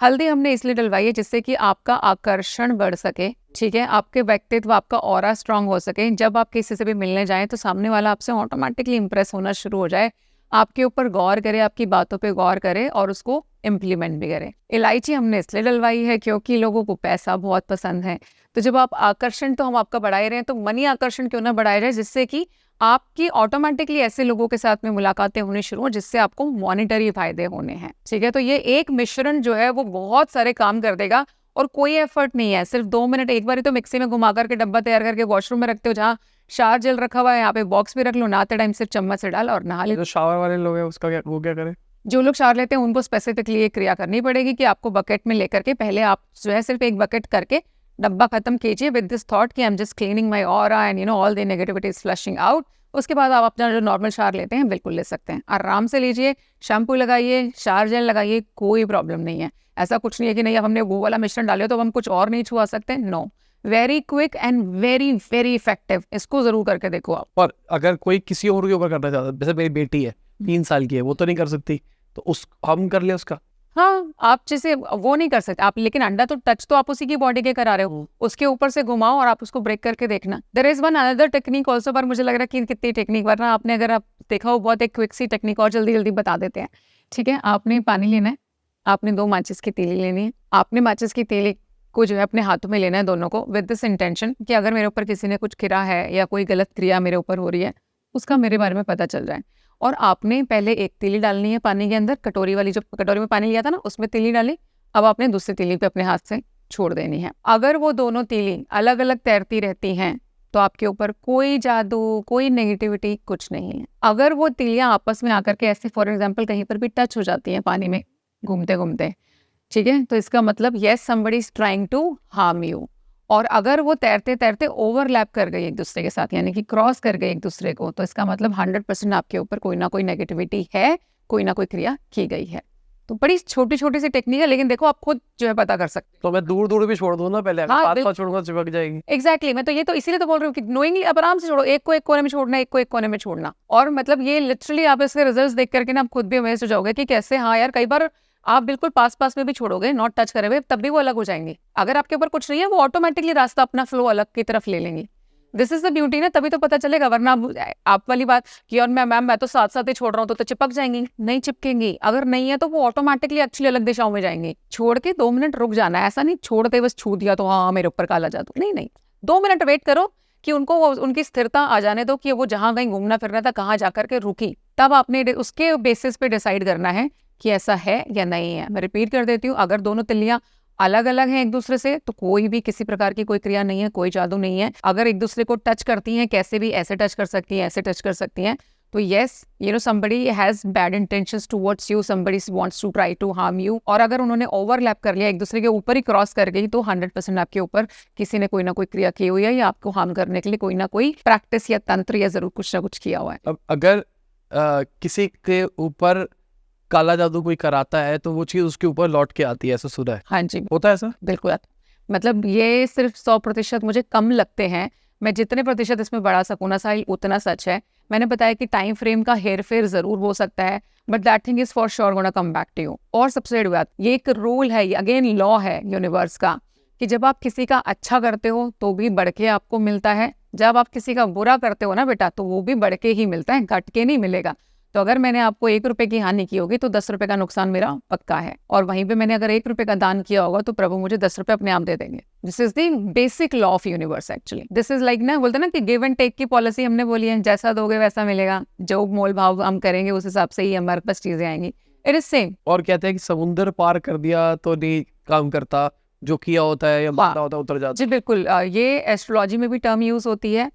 हल्दी हमने इसलिए डलवाई है जिससे कि आपका आकर्षण बढ़ सके, ठीक है, आपके व्यक्तित्व, आपका ऑरा स्ट्रांग हो सके। जब आप किसी से भी मिलने जाएं तो सामने वाला आपसे ऑटोमेटिकली इंप्रेस होना शुरू हो जाए, आपके ऊपर गौर करे, आपकी बातों पे गौर करे और उसको इम्प्लीमेंट भी करे। इलायची हमने इसलिए डलवाई है क्योंकि लोगों को पैसा बहुत पसंद है। तो जब आप आकर्षण तो हम आपका बढ़ाए रहे हैं तो मनी आकर्षण क्यों ना बढ़ाया जाए जिससे कि आपकी ऑटोमेटिकली ऐसे लोगों के साथ में मुलाकातें होनी शुरू हो जिससे आपको मॉनिटरी फायदे होने हैं, ठीक है। तो ये एक मिश्रण जो है वो बहुत सारे काम कर देगा और कोई एफर्ट नहीं है। सिर्फ 2 मिनट एक बार तो मिक्सी में घुमा करके डब्बा तैयार करके वॉशरूम में रखते हो, जहाँ शार जेल रखा हुआ है यहाँ पे बॉक्स भी रख लो, नहाते टाइम सिर्फ चम्मच से डाल और नहा ले। जो शावर वाले लोग हैं उसका क्या, वो क्या करें? जो लोग शावर लेते हैं उनको स्पेसिफिकली ये क्रिया करनी पड़ेगी कि आपको बकेट में लेकर के पहले आप जो है सिर्फ एक बकेट करके डब्बा खत्म कीजिए विद दिस थॉट कि I am just cleaning my aura and all the negativity is flushing out. उसके बाद आप अपना जो नॉर्मल शावर लेते हैं बिल्कुल ले सकते हैं, आराम से लीजिए, शैम्पू लगाइए, शावर जेल लगाइए, कोई प्रॉब्लम नहीं है। ऐसा कुछ नहीं है कि नहीं अब हमने वो वाला मिश्रण डाले तो हम कुछ और नहीं छुआ सकते, no. Very quick and very very effective, इसको जरूर करके देखो आप। और अगर कोई किसी और के ऊपर करना चाहता है, जैसे मेरी बेटी है 3 साल की है, वो तो नहीं कर सकती, तो उस हम कर ले उसका? हाँ, आप जैसे वो नहीं कर सकते आप, लेकिन अंडा तो टच तो आप उसी की बॉडी के करा रहे हो, उसके ऊपर से घुमाओ और आप उसको ब्रेक करके देखना। There is one another technique also, पर मुझे लग रहा है कि कितनी टेक्निक, वरना आपने अगर आप देखा हो बहुत एक क्विक सी टेक्निक और जल्दी जल्दी बता देते हैं, ठीक है। आपने पानी लेना है, आपने 2 माचिस की तीली लेनी है, आपने माचिस की तीली को जो है अपने हाथों में लेना है दोनों को विद दिस इंटेंशन कि अगर मेरे ऊपर किसी ने कुछ किया है या कोई गलत क्रिया मेरे ऊपर हो रही है उसका मेरे बारे में पता चल जाए। और आपने पहले एक तीली डालनी है पानी के अंदर, कटोरी वाली, जो कटोरी में पानी लिया था ना उसमें तीली डाली, अब आपने दूसरी तीली पे अपने हाथ से छोड़ देनी है। अगर वो दोनों तीली अलग अलग तैरती रहती हैं तो आपके ऊपर कोई जादू, कोई नेगेटिविटी कुछ नहीं है। अगर वो तीलियां आपस में आकर के ऐसे फॉर एग्जाम्पल कहीं पर भी टच हो जाती हैं पानी में घूमते घूमते, ठीक है, तो इसका मतलब yes somebody is trying to harm you. और अगर वो तैरते तैरते ओवरलैप कर गई एक दूसरे के साथ, यानी कि क्रॉस कर गई एक दूसरे को, तो इसका मतलब 100% आपके ऊपर कोई ना कोई नेगेटिविटी है, कोई ना कोई क्रिया की गई है। तो बड़ी छोटी छोटी सी टेक्निक है, लेकिन देखो आप खुद जो है पता कर सकते। तो मैं दूर दूर भी छोड़ दूँ ना पहले? हाँ, पास छोड़ूंगा चिपक जाएगी। एग्जैक्टली, मैं तो ये तो इसीलिए तो बोल रही हूँ कि नोइंगली अब आराम से छोड़ो, एक को एक कोने में छोड़ना, एक को एक कोने में छोड़ना। और मतलब ये लिटरली आप इसके रिजल्ट्स देख करके ना आप खुद भी अमेज हो जाओगे कि कैसे, हाँ यार, कई बार आप बिल्कुल पास पास में भी छोड़ोगे, नॉट टच करे हुए, तब भी वो अलग हो जाएंगे। अगर आपके ऊपर कुछ नहीं है वो ऑटोमेटिकली रास्ता अपना फ्लो अलग की तरफ ले लेंगे। दिस इज द ब्यूटी ना, तभी तो पता चलेगा। वरना आप वाली बात कि और मैम मैं तो साथ साथ ही छोड़ रहा हूँ तो चिपक जाएंगी, नहीं चिपकेंगी। अगर नहीं है तो वो ऑटोमेटिकली एक्चुअली अलग दिशाओं में जाएंगे। छोड़ के 2 मिनट रुक जाना है, ऐसा नहीं छोड़ते बस छू दिया तो हाँ मेरे ऊपर काला जादू, नहीं, 2 मिनट वेट करो कि उनको उनकी स्थिरता आ जाने दो कि वो जहां कहीं घूमना फिरना था कहाँ जाकर के रुकी, तब आपने उसके बेसिस पे डिसाइड करना है कि ऐसा है या नहीं है। मैं रिपीट कर देती हूँ, अगर दोनों तिल्लियां अलग अलग हैं एक दूसरे से तो कोई भी किसी प्रकार की कोई क्रिया नहीं है, कोई जादू नहीं है। अगर एक दूसरे को टच करती हैं, कैसे भी, ऐसे टच कर सकती हैं, ऐसे टच कर सकती हैं, तो yes somebody has bad intentions towards you, somebody wants to try to harm you। और अगर उन्होंने ओवरलैप कर लिया, एक दूसरे के ऊपर ही क्रॉस कर गई, तो 100% आपके ऊपर किसी ने कोई ना कोई क्रिया की हुई है या आपको हार्म करने के लिए कोई ना कोई प्रैक्टिस या तंत्र या जरूर कुछ ना कुछ किया हुआ है। अब अगर किसी के ऊपर काला जादू कोई कराता है तो वो चीज उसके ऊपर लौट के आती है, ऐसा सुना है? हाँ जी, होता है ऐसा? बिल्कुल। मतलब ये सिर्फ 100% मुझे कम लगते हैं, मैं जितने प्रतिशत इसमें बढ़ा सकूँ ना साहिल उतना सच है। मैंने बताया कि टाइम फ्रेम का हेर फेर जरूर हो सकता है, but that thing is for sure gonna come back to you. और सबसे बड़ी बात, ये एक रूल है, अगेन लॉ है यूनिवर्स का, कि जब आप किसी का अच्छा करते हो तो भी बढ़ के आपको मिलता है, जब आप किसी का बुरा करते हो ना बेटा तो वो भी बढ़ के ही मिलता है, घट के नहीं मिलेगा। तो अगर मैंने आपको 1 रुपए की हानि की होगी तो 10 रुपए का नुकसान मेरा पक्का है, और वहीं पे मैंने अगर 1 रुपए का दान किया होगा तो प्रभु मुझे 10 रुपए अपने आप दे देंगे। This is the basic law of universe actually. This is like ना, बोलते ना कि गिव एंड टेक की पॉलिसी हमने बोली है, जैसा दोगे वैसा मिलेगा, जो मोल भाव हम करेंगे उस हिसाब से ही हमारे पास चीजें आएंगी। It is same. और कहते हैं कि समुंदर पार कर दिया तो नहीं काम करता, जो किया होता है या माना होता है उतर जाता जी बिल्कुल, ये एस्ट्रोलॉजी में भी टर्म यूज होती है।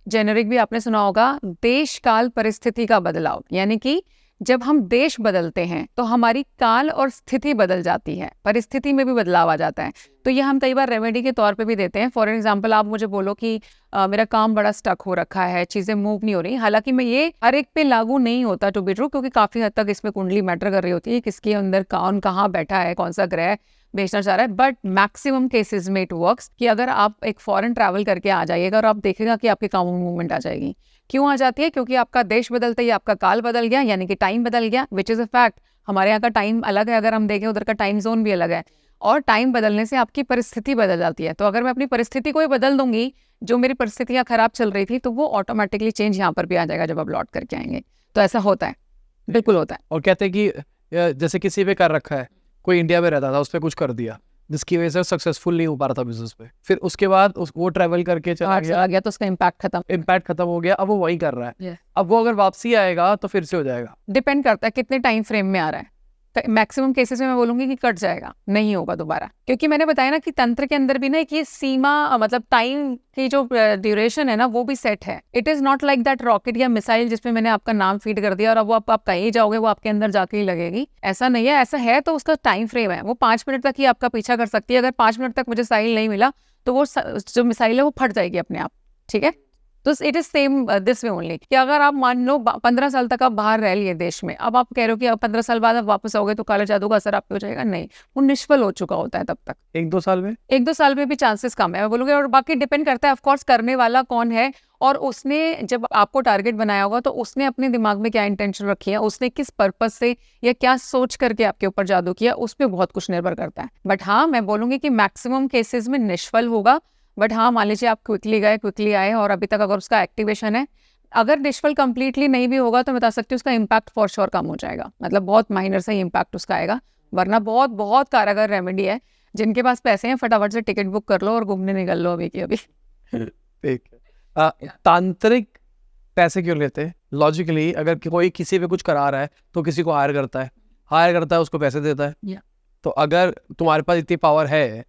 जेनेरिक भी आपने सुना होगा, देश काल परिस्थिति का बदलाव, यानी कि जब हम देश बदलते हैं तो हमारी काल और स्थिति बदल जाती है, परिस्थिति में भी बदलाव आ जाता है। तो ये हम कई बार रेमेडी के तौर पे भी देते हैं। फॉर एग्जांपल, आप मुझे बोलो कि मेरा काम बड़ा स्टक हो रखा है, चीज़ें मूव नहीं हो रही। हालांकि मैं ये हर एक पे लागू नहीं होता टू बी ट्रू, क्योंकि काफ़ी हद तक इसमें कुंडली मैटर कर रही होती है, किसके अंदर कौन कहाँ बैठा है, कौन सा ग्रह बेचना चाह रहा है। बट मैक्सिमम केसेस में इट वर्क्स कि अगर आप एक फॉरेन ट्रैवल करके आ जाइएगा और आप देखेगा कि आपके कामों में मूवमेंट आ जाएगी। क्यों आ जाती है? क्योंकि आपका देश बदलते ही आपका काल बदल गया, यानी कि टाइम बदल गया, विच इज़ अ फैक्ट। हमारे यहाँ का टाइम अलग है, अगर हम देखें उधर का टाइम जोन भी अलग है, और टाइम बदलने से आपकी परिस्थिति बदल जाती है। तो अगर मैं अपनी परिस्थिति को ही बदल दूंगी, जो मेरी परिस्थितियाँ खराब चल रही थी, तो वो ऑटोमेटिकली चेंज यहाँ पर भी आ जाएगा जब आप लौट करके आएंगे। तो ऐसा होता है, बिल्कुल होता है। और कहते हैं कि जैसे किसी पे कर रखा है, कोई इंडिया में रहता था, उस पर कुछ कर दिया जिसकी वजह से सक्सेसफुल नहीं हो पा रहा था बिजनेस पे, फिर उसके बाद वो ट्रैवल करके चला गया तो उसका इम्पैक्ट खत्म हो गया, अब वो वही कर रहा है। Yeah. अब वो अगर वापसी आएगा तो फिर से हो जाएगा। डिपेंड करता है कितने टाइम फ्रेम में आ रहा है। मैक्सिमम केसेस में मैं बोलूंगी कि कट जाएगा, नहीं होगा दोबारा, क्योंकि मैंने बताया ना कि तंत्र के अंदर भी ना एक ये सीमा, मतलब टाइम की जो ड्यूरेशन है ना, वो भी सेट है। It is not like that rocket या मिसाइल जिसमें मैंने आपका नाम फीड कर दिया और अब वो आप कहीं जाओगे वो आपके अंदर जाके ही लगेगी। ऐसा नहीं है। ऐसा है तो उसका टाइम फ्रेम है, वो 5 मिनट तक ही आपका पीछा कर सकती है। अगर 5 मिनट तक मुझे साहिल नहीं मिला तो वो जो मिसाइल है वो फट जाएगी अपने आप, ठीक है। तो it is same this way only, कि अगर आप मान लो 15 साल तक आप बाहर रह लिए देश में, अब आप कह रहे हो कि अब 15 साल बाद आप वापस आओगे तो काला जादू का असर आप पे हो जाएगा, नहीं, वो निष्फल हो चुका होता है तब तक। 1-2 साल में 1-2 साल में भी चांसेस कम है, मैं बोलूँगी। और बाकी डिपेंड करता है ऑफकोर्स करने वाला कौन है, और उसने जब आपको टारगेट बनाया होगा तो उसने अपने दिमाग में क्या इंटेंशन रखी है, उसने किस पर्पज से या क्या सोच करके आपके ऊपर जादू किया, उस पर बहुत कुछ निर्भर करता है। बट हाँ, मैं बोलूँगी कि मैक्सिमम केसेस में निष्फल होगा। बट हाँ, मान लीजिए आप क्विकली आए और अभी तक अगर उसका एक्टिवेशन है, अगर निष्फल कंप्लीटली नहीं भी होगा तो मैं बता सकती हूँ उसका इम्पैक्ट फॉर श्योर कम हो जाएगा, मतलब बहुत माइनर से ही इम्पैक्ट उसका आएगा। वरना बहुत बहुत कारगर रेमेडी है। जिनके पास पैसे हैं फटाफट से टिकट बुक कर लो और घूमने निकल लो अभी की अभी। ठीक है। तांत्रिक पैसे क्यों लेते हैं? लॉजिकली अगर कोई किसी पे कुछ करा रहा है तो किसी को हायर करता है, उसको पैसे देता है। तो अगर तुम्हारे पास इतनी पावर है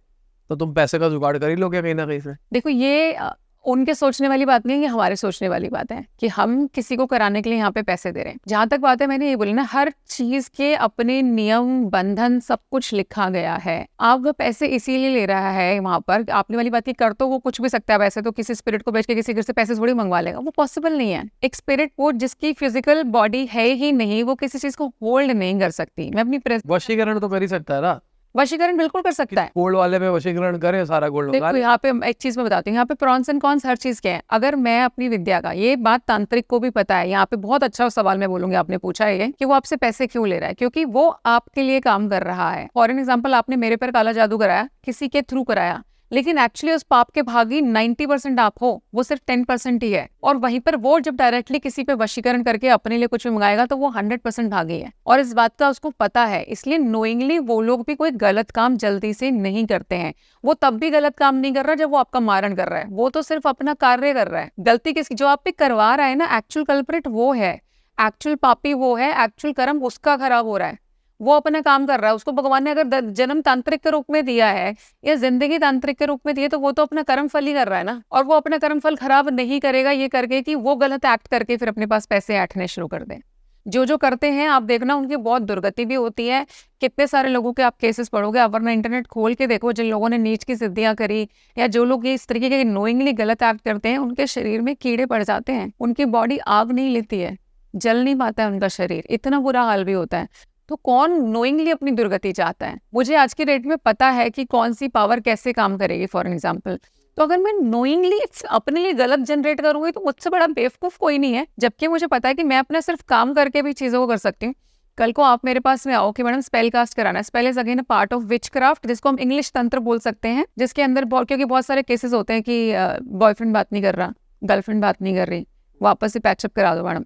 तो तुम पैसे का जुगाड़ कर ही लोगे कहीं ना कहीं से। देखो, ये उनके सोचने वाली बात नहीं है, ये हमारे सोचने वाली बात है कि हम किसी को कराने के लिए यहाँ पे पैसे दे रहे हैं। जहां तक बात है, मैंने ये बोली ना, हर चीज के अपने नियम बंधन सब कुछ लिखा गया है। आप वो पैसे इसीलिए ले रहा है वहां पर, आपने वाली बात की कर तो वो कुछ भी सकता है। वैसे तो किसी स्पिरिट को बेच के किसी घर से पैसे थोड़ी मंगवा लेगा, वो पॉसिबल नहीं है। एक स्पिरिट वो जिसकी फिजिकल बॉडी है ही नहीं, वो किसी चीज को होल्ड नहीं कर सकती। मैं अपनी वशीकरण तो कर ही सकता है ना। वशीकरण बिल्कुल कर सकता है। गोल्ड वाले पे वशीकरण करे, सारा गोल्ड लगा ले। यहाँ पे एक चीज मैं बताती हूँ, यहाँ पे प्रॉन्स एंड कॉन्स हर चीज के हैं। अगर मैं अपनी विद्या का, ये बात तांत्रिक को भी पता है, यहाँ पे बहुत अच्छा सवाल मैं बोलूंगी, आपने पूछा है कि वो आपसे पैसे क्यों ले रहा है, क्योंकि वो आपके लिए काम कर रहा है। फॉर एग्जाम्पल, आपने मेरे पर काला जादू कराया, किसी के थ्रू कराया, लेकिन एक्चुअली उस पाप के भागी 90% आप हो, वो सिर्फ 10% ही है। और वहीं पर वो जब डायरेक्टली किसी पे वशीकरण करके अपने लिए कुछ भी मंगाएगा तो वो 100% भागी है, और इस बात का उसको पता है। इसलिए नोइंगली वो लोग भी कोई गलत काम जल्दी से नहीं करते हैं। वो तब भी गलत काम नहीं कर रहा जब वो आपका मारण कर रहा है, वो तो सिर्फ अपना कार्य कर रहा है। गलती किसकी? जो आप पे करवा रहा है ना, एक्चुअल कल्प्रिट वो है, एक्चुअल पापी वो है, एक्चुअल कर्म उसका खराब हो रहा है, वो अपना काम कर रहा है। उसको भगवान ने अगर जन्म तांत्रिक के रूप में दिया है या जिंदगी तांत्रिक के रूप में दी है, तो वो तो अपना कर्म फल ही कर रहा है ना। और वो अपना कर्म फल खराब नहीं करेगा ये करके कि वो गलत एक्ट करके फिर अपने पास पैसे ऐंठने शुरू कर दें। जो करते हैं आप देखना, उनकी बहुत दुर्गति भी होती है। कितने सारे लोगों के आप केसेस पढ़ोगे, आप वरना इंटरनेट खोल के देखो, जिन लोगों ने नीच की सिद्धियां करी या जो लोग ये इस तरीके के नोइंगली गलत एक्ट करते हैं, उनके शरीर में कीड़े पड़ जाते हैं, उनकी बॉडी आग नहीं लेती है, जल नहीं पाता है उनका शरीर, इतना बुरा हाल भी होता है। तो कौन नोइंगली अपनी दुर्गति चाहता है? मुझे आज के डेट में पता है कि कौन सी पावर कैसे काम करेगी। फॉर एग्जाम्पल, तो अगर मैं नोइंगली अपने लिए गलत जनरेट करूंगी तो मुझसे बड़ा बेवकूफ कोई नहीं है। जबकि मुझे पता है कि मैं अपना सिर्फ काम करके भी चीजों को कर सकती हूँ। कल को आप मेरे पास में आओ कि मैडम स्पेल कास्ट कराना है, spell is again a part of which craft, जिसको हम इंग्लिश तंत्र बोल सकते हैं, जिसके अंदर क्योंकि बहुत सारे केसेस होते हैं कि बॉयफ्रेंड बात नहीं कर रहा, गर्लफ्रेंड बात नहीं कर रही, वापस से पैचअप करा दो मैडम।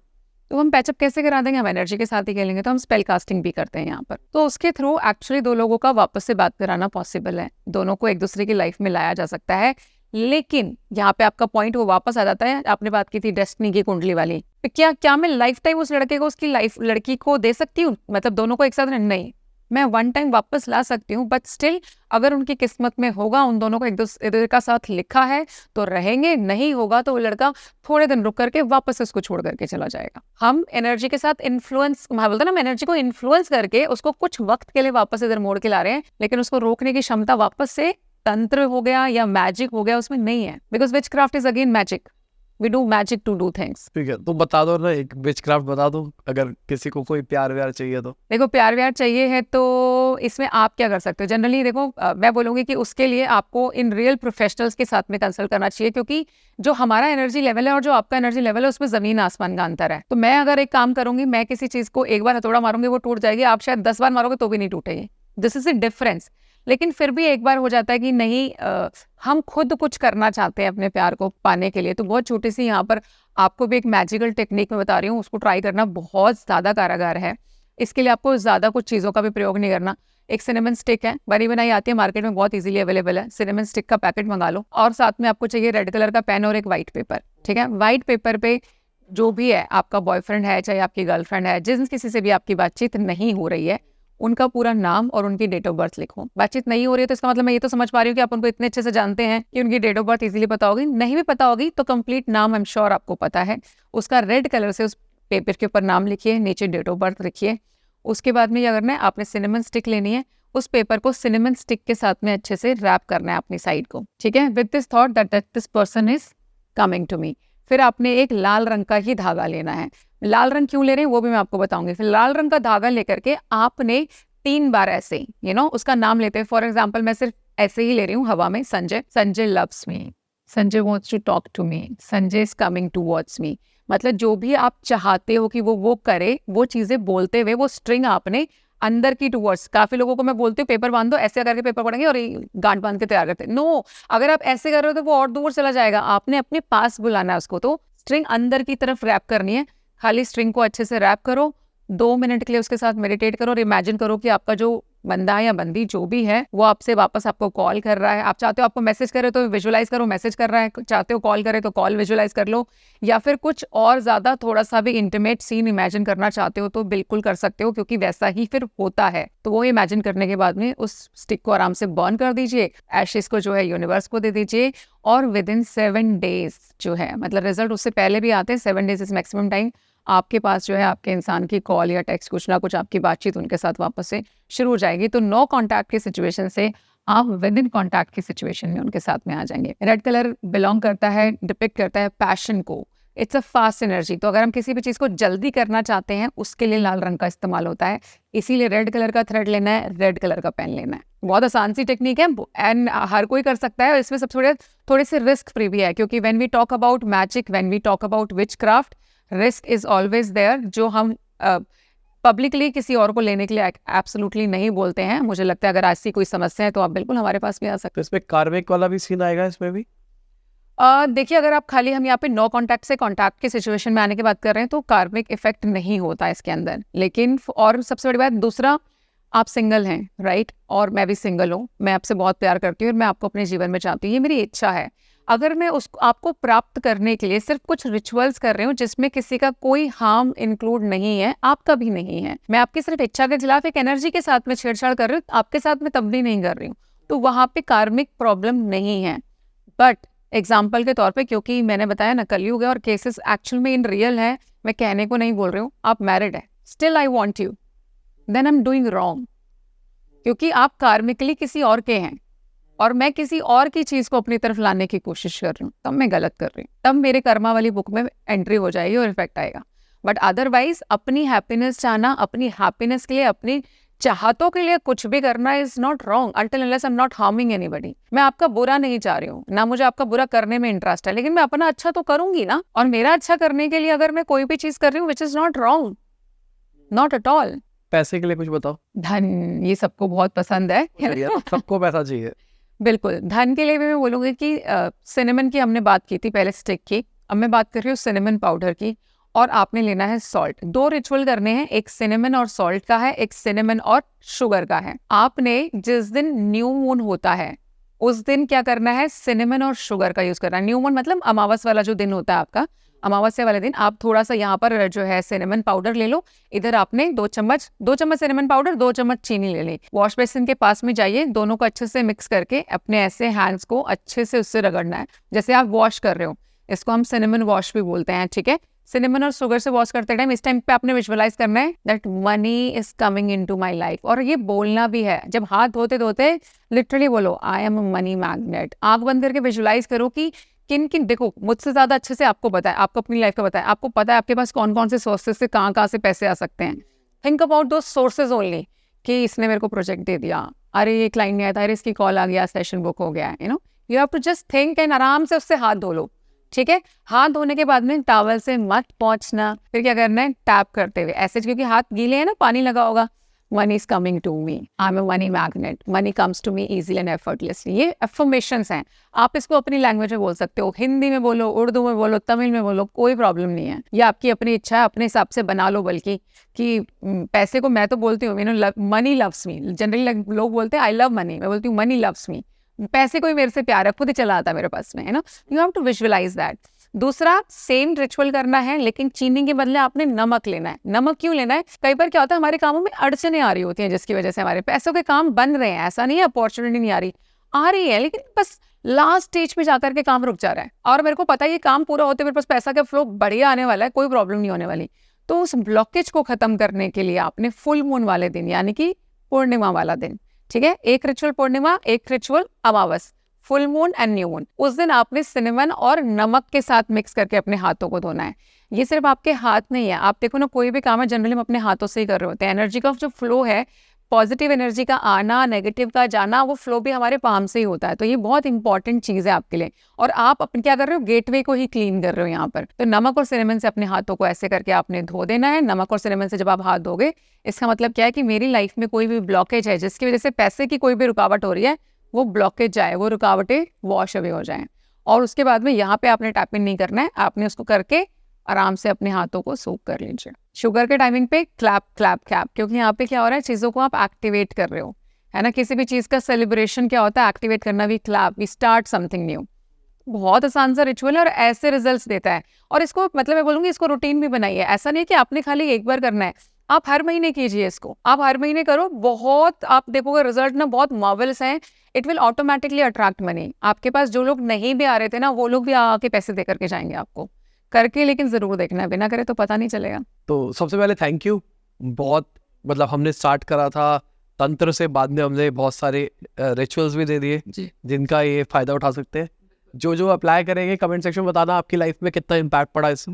तो हम पैचअप कैसे करा देंगे? हम एनर्जी के साथ ही खेलेंगे। तो हम स्पेल कास्टिंग भी करते हैं यहाँ पर। तो उसके थ्रू एक्चुअली 2 लोगों का वापस से बात कराना पॉसिबल है, दोनों को एक दूसरे की लाइफ में लाया जा सकता है। लेकिन यहाँ पे आपका पॉइंट वो वापस आ जाता है, आपने बात की थी डेस्टिनी की कुंडली वाली, क्या मैं लाइफ टाइम उस लड़के को उसकी लड़की को दे सकती हूँ, मतलब दोनों को एक साथ? नहीं, मैं वन टाइम वापस ला सकती हूँ, बट स्टिल अगर उनकी किस्मत में होगा, उन दोनों को एक दूसरे का साथ लिखा है तो रहेंगे, नहीं होगा तो वो लड़का थोड़े दिन रुक करके वापस उसको छोड़ करके चला जाएगा। हम एनर्जी के साथ इन्फ्लुएंस, मैं बोलता ना, हम एनर्जी को इन्फ्लुएंस करके उसको कुछ वक्त के लिए वापस इधर मोड़ के ला रहे हैं, लेकिन उसको रोकने की क्षमता वापस से तंत्र हो गया या मैजिक हो गया उसमें नहीं है, because witchcraft is again magic. We do magic to do things. ठीक है, तो बता दो ना, एक विचक्राफ्ट बता दो, अगर किसी को कोई प्यार व्यार चाहिए तो। देखो, प्यार व्यार चाहिए है तो इसमें आप क्या कर सकते हो जनरली, देखो मैं बोलूँगी कि उसके लिए आपको इन रियल प्रोफेशनल्स के साथ में कंसल्ट करना चाहिए, क्योंकि जो हमारा एनर्जी लेवल है और जो आपका एनर्जी लेवल है उसमें ज़मीन आसमान का अंतर है। तो मैं अगर एक काम करूँगी, मैं किसी चीज़ को एक बार हथौड़ा मारूंगी वो टूट जाएगी, आप शायद 10 बार मारोगे तो भी नहीं टूटेगी। This is a difference. लेकिन फिर भी एक बार हो जाता है कि नहीं, हम खुद कुछ करना चाहते हैं अपने प्यार को पाने के लिए, तो बहुत छोटी सी यहाँ पर आपको भी एक मैजिकल टेक्निक में बता रही हूँ, उसको ट्राई करना बहुत ज़्यादा कारगर है। इसके लिए आपको ज़्यादा कुछ चीज़ों का भी प्रयोग नहीं करना। एक सिनेमन स्टिक है, बनी बनाई आती है मार्केट में, बहुत इजीली अवेलेबल है, सिनेमन स्टिक का पैकेट मंगा लो, और साथ में आपको चाहिए रेड कलर का पेन और एक वाइट पेपर। ठीक है, वाइट पेपर पे जो भी है, आपका बॉयफ्रेंड है चाहे आपकी गर्लफ्रेंड है, जिस किसी से भी आपकी बातचीत नहीं हो रही है, उनका पूरा नाम और उनकी डेट ऑफ बर्थ लिखो। बातचीत नहीं हो रही है तो इसका मतलब मैं ये तो समझ पा रही हूँ कि आप उनको इतने अच्छे से जानते हैं कि उनकी डेट ऑफ बर्थ इजीली पता होगी। नहीं भी पता होगी तो कंप्लीट नाम आई एम श्योर आपको पता है, उसका रेड कलर से उस पेपर के ऊपर नाम लिखिए, नीचे डेट ऑफ बर्थ लिखिए। उसके बाद में क्या करना है, आपने सिनेमन स्टिक लेनी है, उस पेपर को सिनेमन स्टिक के साथ में अच्छे से रैप करना है अपनी साइड को। ठीक है, with this thought that this person is coming to me. फिर आपने एक लाल रंग का ही धागा लेना है। लाल रंग क्यों ले रहे हैं वो भी मैं आपको बताऊंगी। फिर लाल रंग का धागा लेकर के आपने 3 बार ऐसे उसका नाम लेते हैं। फॉर एग्जाम्पल मैं सिर्फ ऐसे ही ले रही हूँ हवा में, Sanjay loves me, Sanjay wants to talk to me, Sanjay is coming towards me. मतलब जो भी आप चाहते हो कि वो करे, वो चीजें बोलते हुए वो स्ट्रिंग आपने अंदर की टूवर्ड्स। काफी लोगों को मैं बोलती हूँ पेपर बांध दो, ऐसे करके पेपर पढ़ेंगे और गांठ बांध के तैयार करते हैं। नो, अगर आप ऐसे कर रहे हो तो वो और दूर चला जाएगा। आपने अपने पास बुलाना है उसको, तो स्ट्रिंग अंदर की तरफ रैप करनी है। खाली स्ट्रिंग को अच्छे से रैप करो, 2 मिनट के लिए उसके साथ मेडिटेट करो और इमेजिन करो कि आपका जो बंदा या बंदी जो भी है वो आपसे वापस आपको कॉल कर रहा है। आप चाहते हो आपको मैसेज करे तो विजुअलाइज करो मैसेज कर रहा है, चाहते हो कॉल करे तो कॉल विजुअलाइज कर लो, या फिर कुछ और ज़्यादा थोड़ा सा भी इंटीमेट सीन इमेजिन करना चाहते हो तो बिल्कुल कर सकते हो, क्योंकि वैसा ही फिर होता है। तो वो इमेजिन करने के बाद में उस स्टिक को आराम से बर्न कर दीजिए, एशेस को जो है यूनिवर्स को दे दीजिए, और विद इन 7 डेज जो है, मतलब रिजल्ट उससे पहले भी आते हैं, 7 डेज इज मैक्सिमम टाइम, आपके पास जो है आपके इंसान की कॉल या टेक्स्ट, कुछ ना कुछ आपकी बातचीत उनके साथ वापस से शुरू हो जाएगी। तो नो कॉन्टैक्ट की सिचुएशन से आप विद इन कॉन्टैक्ट की सिचुएशन में उनके साथ में आ जाएंगे। रेड कलर बिलोंग करता है, डिपिक्ट करता है पैशन को, इट्स अ फास्ट एनर्जी। तो अगर हम किसी भी चीज़ को जल्दी करना चाहते हैं उसके लिए लाल रंग का इस्तेमाल होता है। इसीलिए रेड कलर का थ्रेड लेना है, रेड कलर का पेन लेना है। बहुत आसान सी टेक्निक है एंड हर कोई कर सकता है, और इसमें सब थोड़े से रिस्क फ्री भी है, क्योंकि when we talk about magic, when we talk about witchcraft, risk is always there, जो हम पब्लिकली किसी और को लेने के लिए एब्सोल्युटली नहीं बोलते हैं। मुझे लगता है अगर ऐसी कोई समस्या है तो आप बिल्कुल हमारे पास भी आ सकते हैं। इसमें कार्मिक वाला भी सीन आएगा इसमें भी? देखिए, अगर आप खाली हम यहाँ पे नो कॉन्टैक्ट से कॉन्टैक्ट की सिचुएशन में आने की बात कर रहे हैं तो कार्मिक इफेक्ट नहीं होता इसके अंदर। लेकिन और सबसे बड़ी बात दूसरा, आप सिंगल हैं, राइट, और मैं भी सिंगल हूँ, मैं आपसे बहुत प्यार करती हूँ और मैं आपको अपने जीवन में चाहती हूँ, ये मेरी इच्छा है। अगर मैं उसको आपको प्राप्त करने के लिए सिर्फ कुछ रिचुअल्स कर रही हूँ जिसमें किसी का कोई हार्म इंक्लूड नहीं है, आपका भी नहीं है, मैं आपकी सिर्फ इच्छा के खिलाफ एक एनर्जी के साथ में छेड़छाड़ कर रही हूँ, आपके साथ में तब भी नहीं कर रही हूँ, तो वहां पे कार्मिक प्रॉब्लम नहीं है। बट एग्जाम्पल के तौर पे, क्योंकि मैंने बताया ना कलयुग है और केसेस एक्चुअल में इन रियल है, मैं कहने को नहीं बोल रही हूँ, आप मैरिड है, still I want you, then I am doing wrong, क्योंकि आप कार्मिकली किसी और के हैं और मैं किसी और की चीज को अपनी तरफ लाने की कोशिश कर रही हूँ, तब मैं गलत कर रही हूँ, तब मेरे कर्मा वाली बुक में एंट्री हो जाएगी और इफेक्ट आएगा। बट अदरवाइज अपनी हैप्पीनेस चाहना, अपनी हैप्पीनेस के लिए, अपनी चाहतों के लिए कुछ भी करना is not wrong until unless I am not harming anybody. मैं आपका बुरा नहीं चाह रही हूँ, ना मुझे आपका बुरा करने में इंटरेस्ट है, लेकिन मैं अपना अच्छा तो करूंगी ना, और मेरा अच्छा करने के लिए अगर मैं कोई भी चीज कर रही हूँ which is not wrong, not at all. पैसे के लिए कुछ बताओ। धन, ये सबको बहुत पसंद है, सबको पैसा चाहिए। बिल्कुल, धन के लिए भी मैं बोलूँगी कि सिनेमन की हमने बात की थी पहले, स्टिक की, अब मैं बात कर रही हूँ सिनेमन पाउडर की, और आपने लेना है सॉल्ट। 2 रिचुअल करने हैं, एक सिनेमन और सॉल्ट का है, एक सिनेमन और शुगर का है। आपने जिस दिन न्यू मून होता है उस दिन क्या करना है, सिनेमन और शुगर का यूज करना है। न्यू मून मतलब अमावस वाला जो दिन होता है आपका, अमावस्या वाले दिन आप थोड़ा सा यहाँ पर जो है सिनेमन पाउडर ले लो। इधर आपने 2 चम्मच सिनेमन पाउडर, 2 चम्मच चीनी ले ली। वॉश बेसिन के पास में जाइए, दोनों को अच्छे से मिक्स करके अपने ऐसे हैंड्स को अच्छे से उससे रगड़ना है, जैसे आप वॉश कर रहे हो। इसको हम सिनेमन वॉश भी बोलते हैं, ठीक है। सिनेमन और शुगर से वॉश करते टाइम इस टाइम पे आपने विजुअलाइज करना है that money is coming into my life. और ये बोलना भी है, जब हाथ धोते धोते लिटरली बोलो आई एम अ मनी मैग्नेट। आंख बंद करके विजुअलाइज करो कि किन किन, देखो मुझसे ज्यादा अच्छे से आपको पता है, आपको अपनी लाइफ का पता है, आपको पता है आपके पास कौन कौन से सोर्सेज से कहाँ से पैसे आ सकते हैं। थिंक अबाउट दो सोर्सेज ओनली, कि इसने मेरे को प्रोजेक्ट दे दिया, अरे ये क्लाइंट नहीं आया था, अरे इसकी कॉल आ गया, सेशन बुक हो गया, you have to just think and आराम से उससे हाथ धो लो, ठीक है। हाथ धोने के बाद में टॉवल से मत पोंछना, फिर क्या करना है, टैप करते हुए ऐसे, क्योंकि हाथ गीले हैं ना, पानी लगा होगा। Money is coming to me, I am a money magnet, money comes to me easily and effortlessly. ये अफर्मेशंस हैं, आप इसको अपनी लैंग्वेज में बोल सकते हो, हिंदी में बोलो, उर्दू में बोलो, तमिल में बोलो, कोई प्रॉब्लम नहीं है। ये आपकी अपनी इच्छा है, अपने हिसाब से बना लो। बल्कि कि पैसे को मैं तो बोलती हूँ मनी लव्स मी, जनरली लोग बोलते हैं आई लव मनी, मैं बोलती हूँ मनी लव्स मी। पैसे को ही मेरे से प्यार है, खुद ही चला आता है मेरे पास में, है ना। You have to visualise that. दूसरा, सेम रिचुअल करना है, लेकिन चीनी के बदले आपने नमक लेना है। नमक क्यों लेना है, कई बार क्या होता है हमारे कामों में अड़चने आ रही होती हैं, जिसकी वजह से हमारे पैसों के काम बन रहे हैं। ऐसा नहीं है अपॉर्चुनिटी नहीं आ रही है, लेकिन बस लास्ट स्टेज पे जाकर के काम रुक जा रहा है। और मेरे को पता है ये काम पूरा होते मेरे पास पैसा का फ्लो बढ़िया आने वाला है, कोई प्रॉब्लम नहीं होने वाली। तो उस ब्लॉकेज को खत्म करने के लिए आपने फुल मून वाले दिन, यानी कि पूर्णिमा वाला दिन, ठीक है, एक रिचुअल पूर्णिमा, एक ritual Amavas, full moon and new moon, उस दिन आपने सिनेमन और नमक के साथ मिक्स करके अपने हाथों को धोना है। ये सिर्फ आपके हाथ नहीं है, आप देखो ना कोई भी काम है जनरली हम अपने हाथों से ही कर रहे होते हैं। एनर्जी का जो फ्लो है, पॉजिटिव एनर्जी का आना, नेगेटिव का जाना, वो फ्लो भी हमारे पाम से ही होता है। तो ये बहुत इंपॉर्टेंट चीज है आपके लिए। और आप अपने क्या कर रहे हो, गेटवे को ही क्लीन कर रहे हो यहाँ पर। तो नमक और सिनेमन से अपने हाथों को ऐसे करके आपने धो देना है। नमक और सिनेमन से जब आप हाथ धोगे, इसका मतलब क्या है कि मेरी लाइफ में कोई भी ब्लॉकेज है जिसकी वजह से पैसे की कोई भी रुकावट हो रही है, वो ब्लॉकेज जाए, वो रुकावटें वॉश अवे हो जाएं। और उसके बाद में यहाँ पे आपने टैप इन नहीं करना है, आपने उसको करके आराम से अपने हाथों को सोक कर लीजिए। शुगर के टाइमिंग पे क्लैप क्लैप क्लैप, क्योंकि यहाँ पे क्या हो रहा है, चीज़ों को आप एक्टिवेट कर रहे हो, है ना। किसी भी चीज़ का सेलिब्रेशन क्या होता है, एक्टिवेट करना, भी clap, we start something new. बहुत आसान सा रिचुअल है और ऐसे रिजल्ट्स देता है। और इसको मतलब मैं बोलूँगी इसको रूटीन भी बनाइए। ऐसा नहीं है कि आपने खाली एक बार करना है, आप हर महीने कीजिए इसको, आप हर महीने करो, बहुत आप देखोगे रिजल्ट ना बहुत मार्वलस हैं। It will automatically attract money. आपके पास जो लोग नहीं भी आ रहे थे ना, वो लोग भी आके पैसे दे करके जाएंगे आपको। करके लेकिन जरूर देखना है, बिना करे तो पता नहीं चलेगा। तो सबसे पहले थैंक यू। बहुत मतलब हमने स्टार्ट करा था तंत्र से, बाद में हमने बहुत सारे रिचुअल्स भी दे दिए जिनका ये फायदा उठा सकते हैं। जो अप्लाई करेंगे कमेंट सेक्शन में बताना आपकी लाइफ में कितना इम्पैक्ट पड़ा इससे।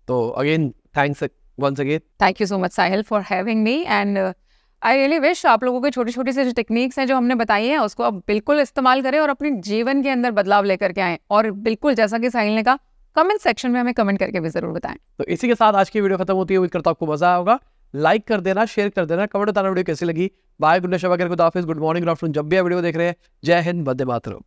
तो again thanks once again. Thank you so much Sahil for having me, and I really wish आप लोगों के छोटी छोटी से जो टेक्निक्स हैं जो हमने बताई हैं उसको आप बिल्कुल इस्तेमाल करें और अपने जीवन के अंदर बदलाव लेकर के आएँ। और बिल्कुल जैसा कि साहिल ने कहा, कमेंट सेक्शन में हमें कमेंट करके भी जरूर बताएं। तो इसी के साथ आज की वीडियो खत्म होती है। उम्मीद करता हूं आपको मजा आया होगा। लाइक कर देना, शेयर कर देना, कमेंट बताना वीडियो कैसी लगी। Bye, good night, good morning, good afternoon, जब भी आप वीडियो देख रहे हैं। जय हिंद, वंदे मातरम।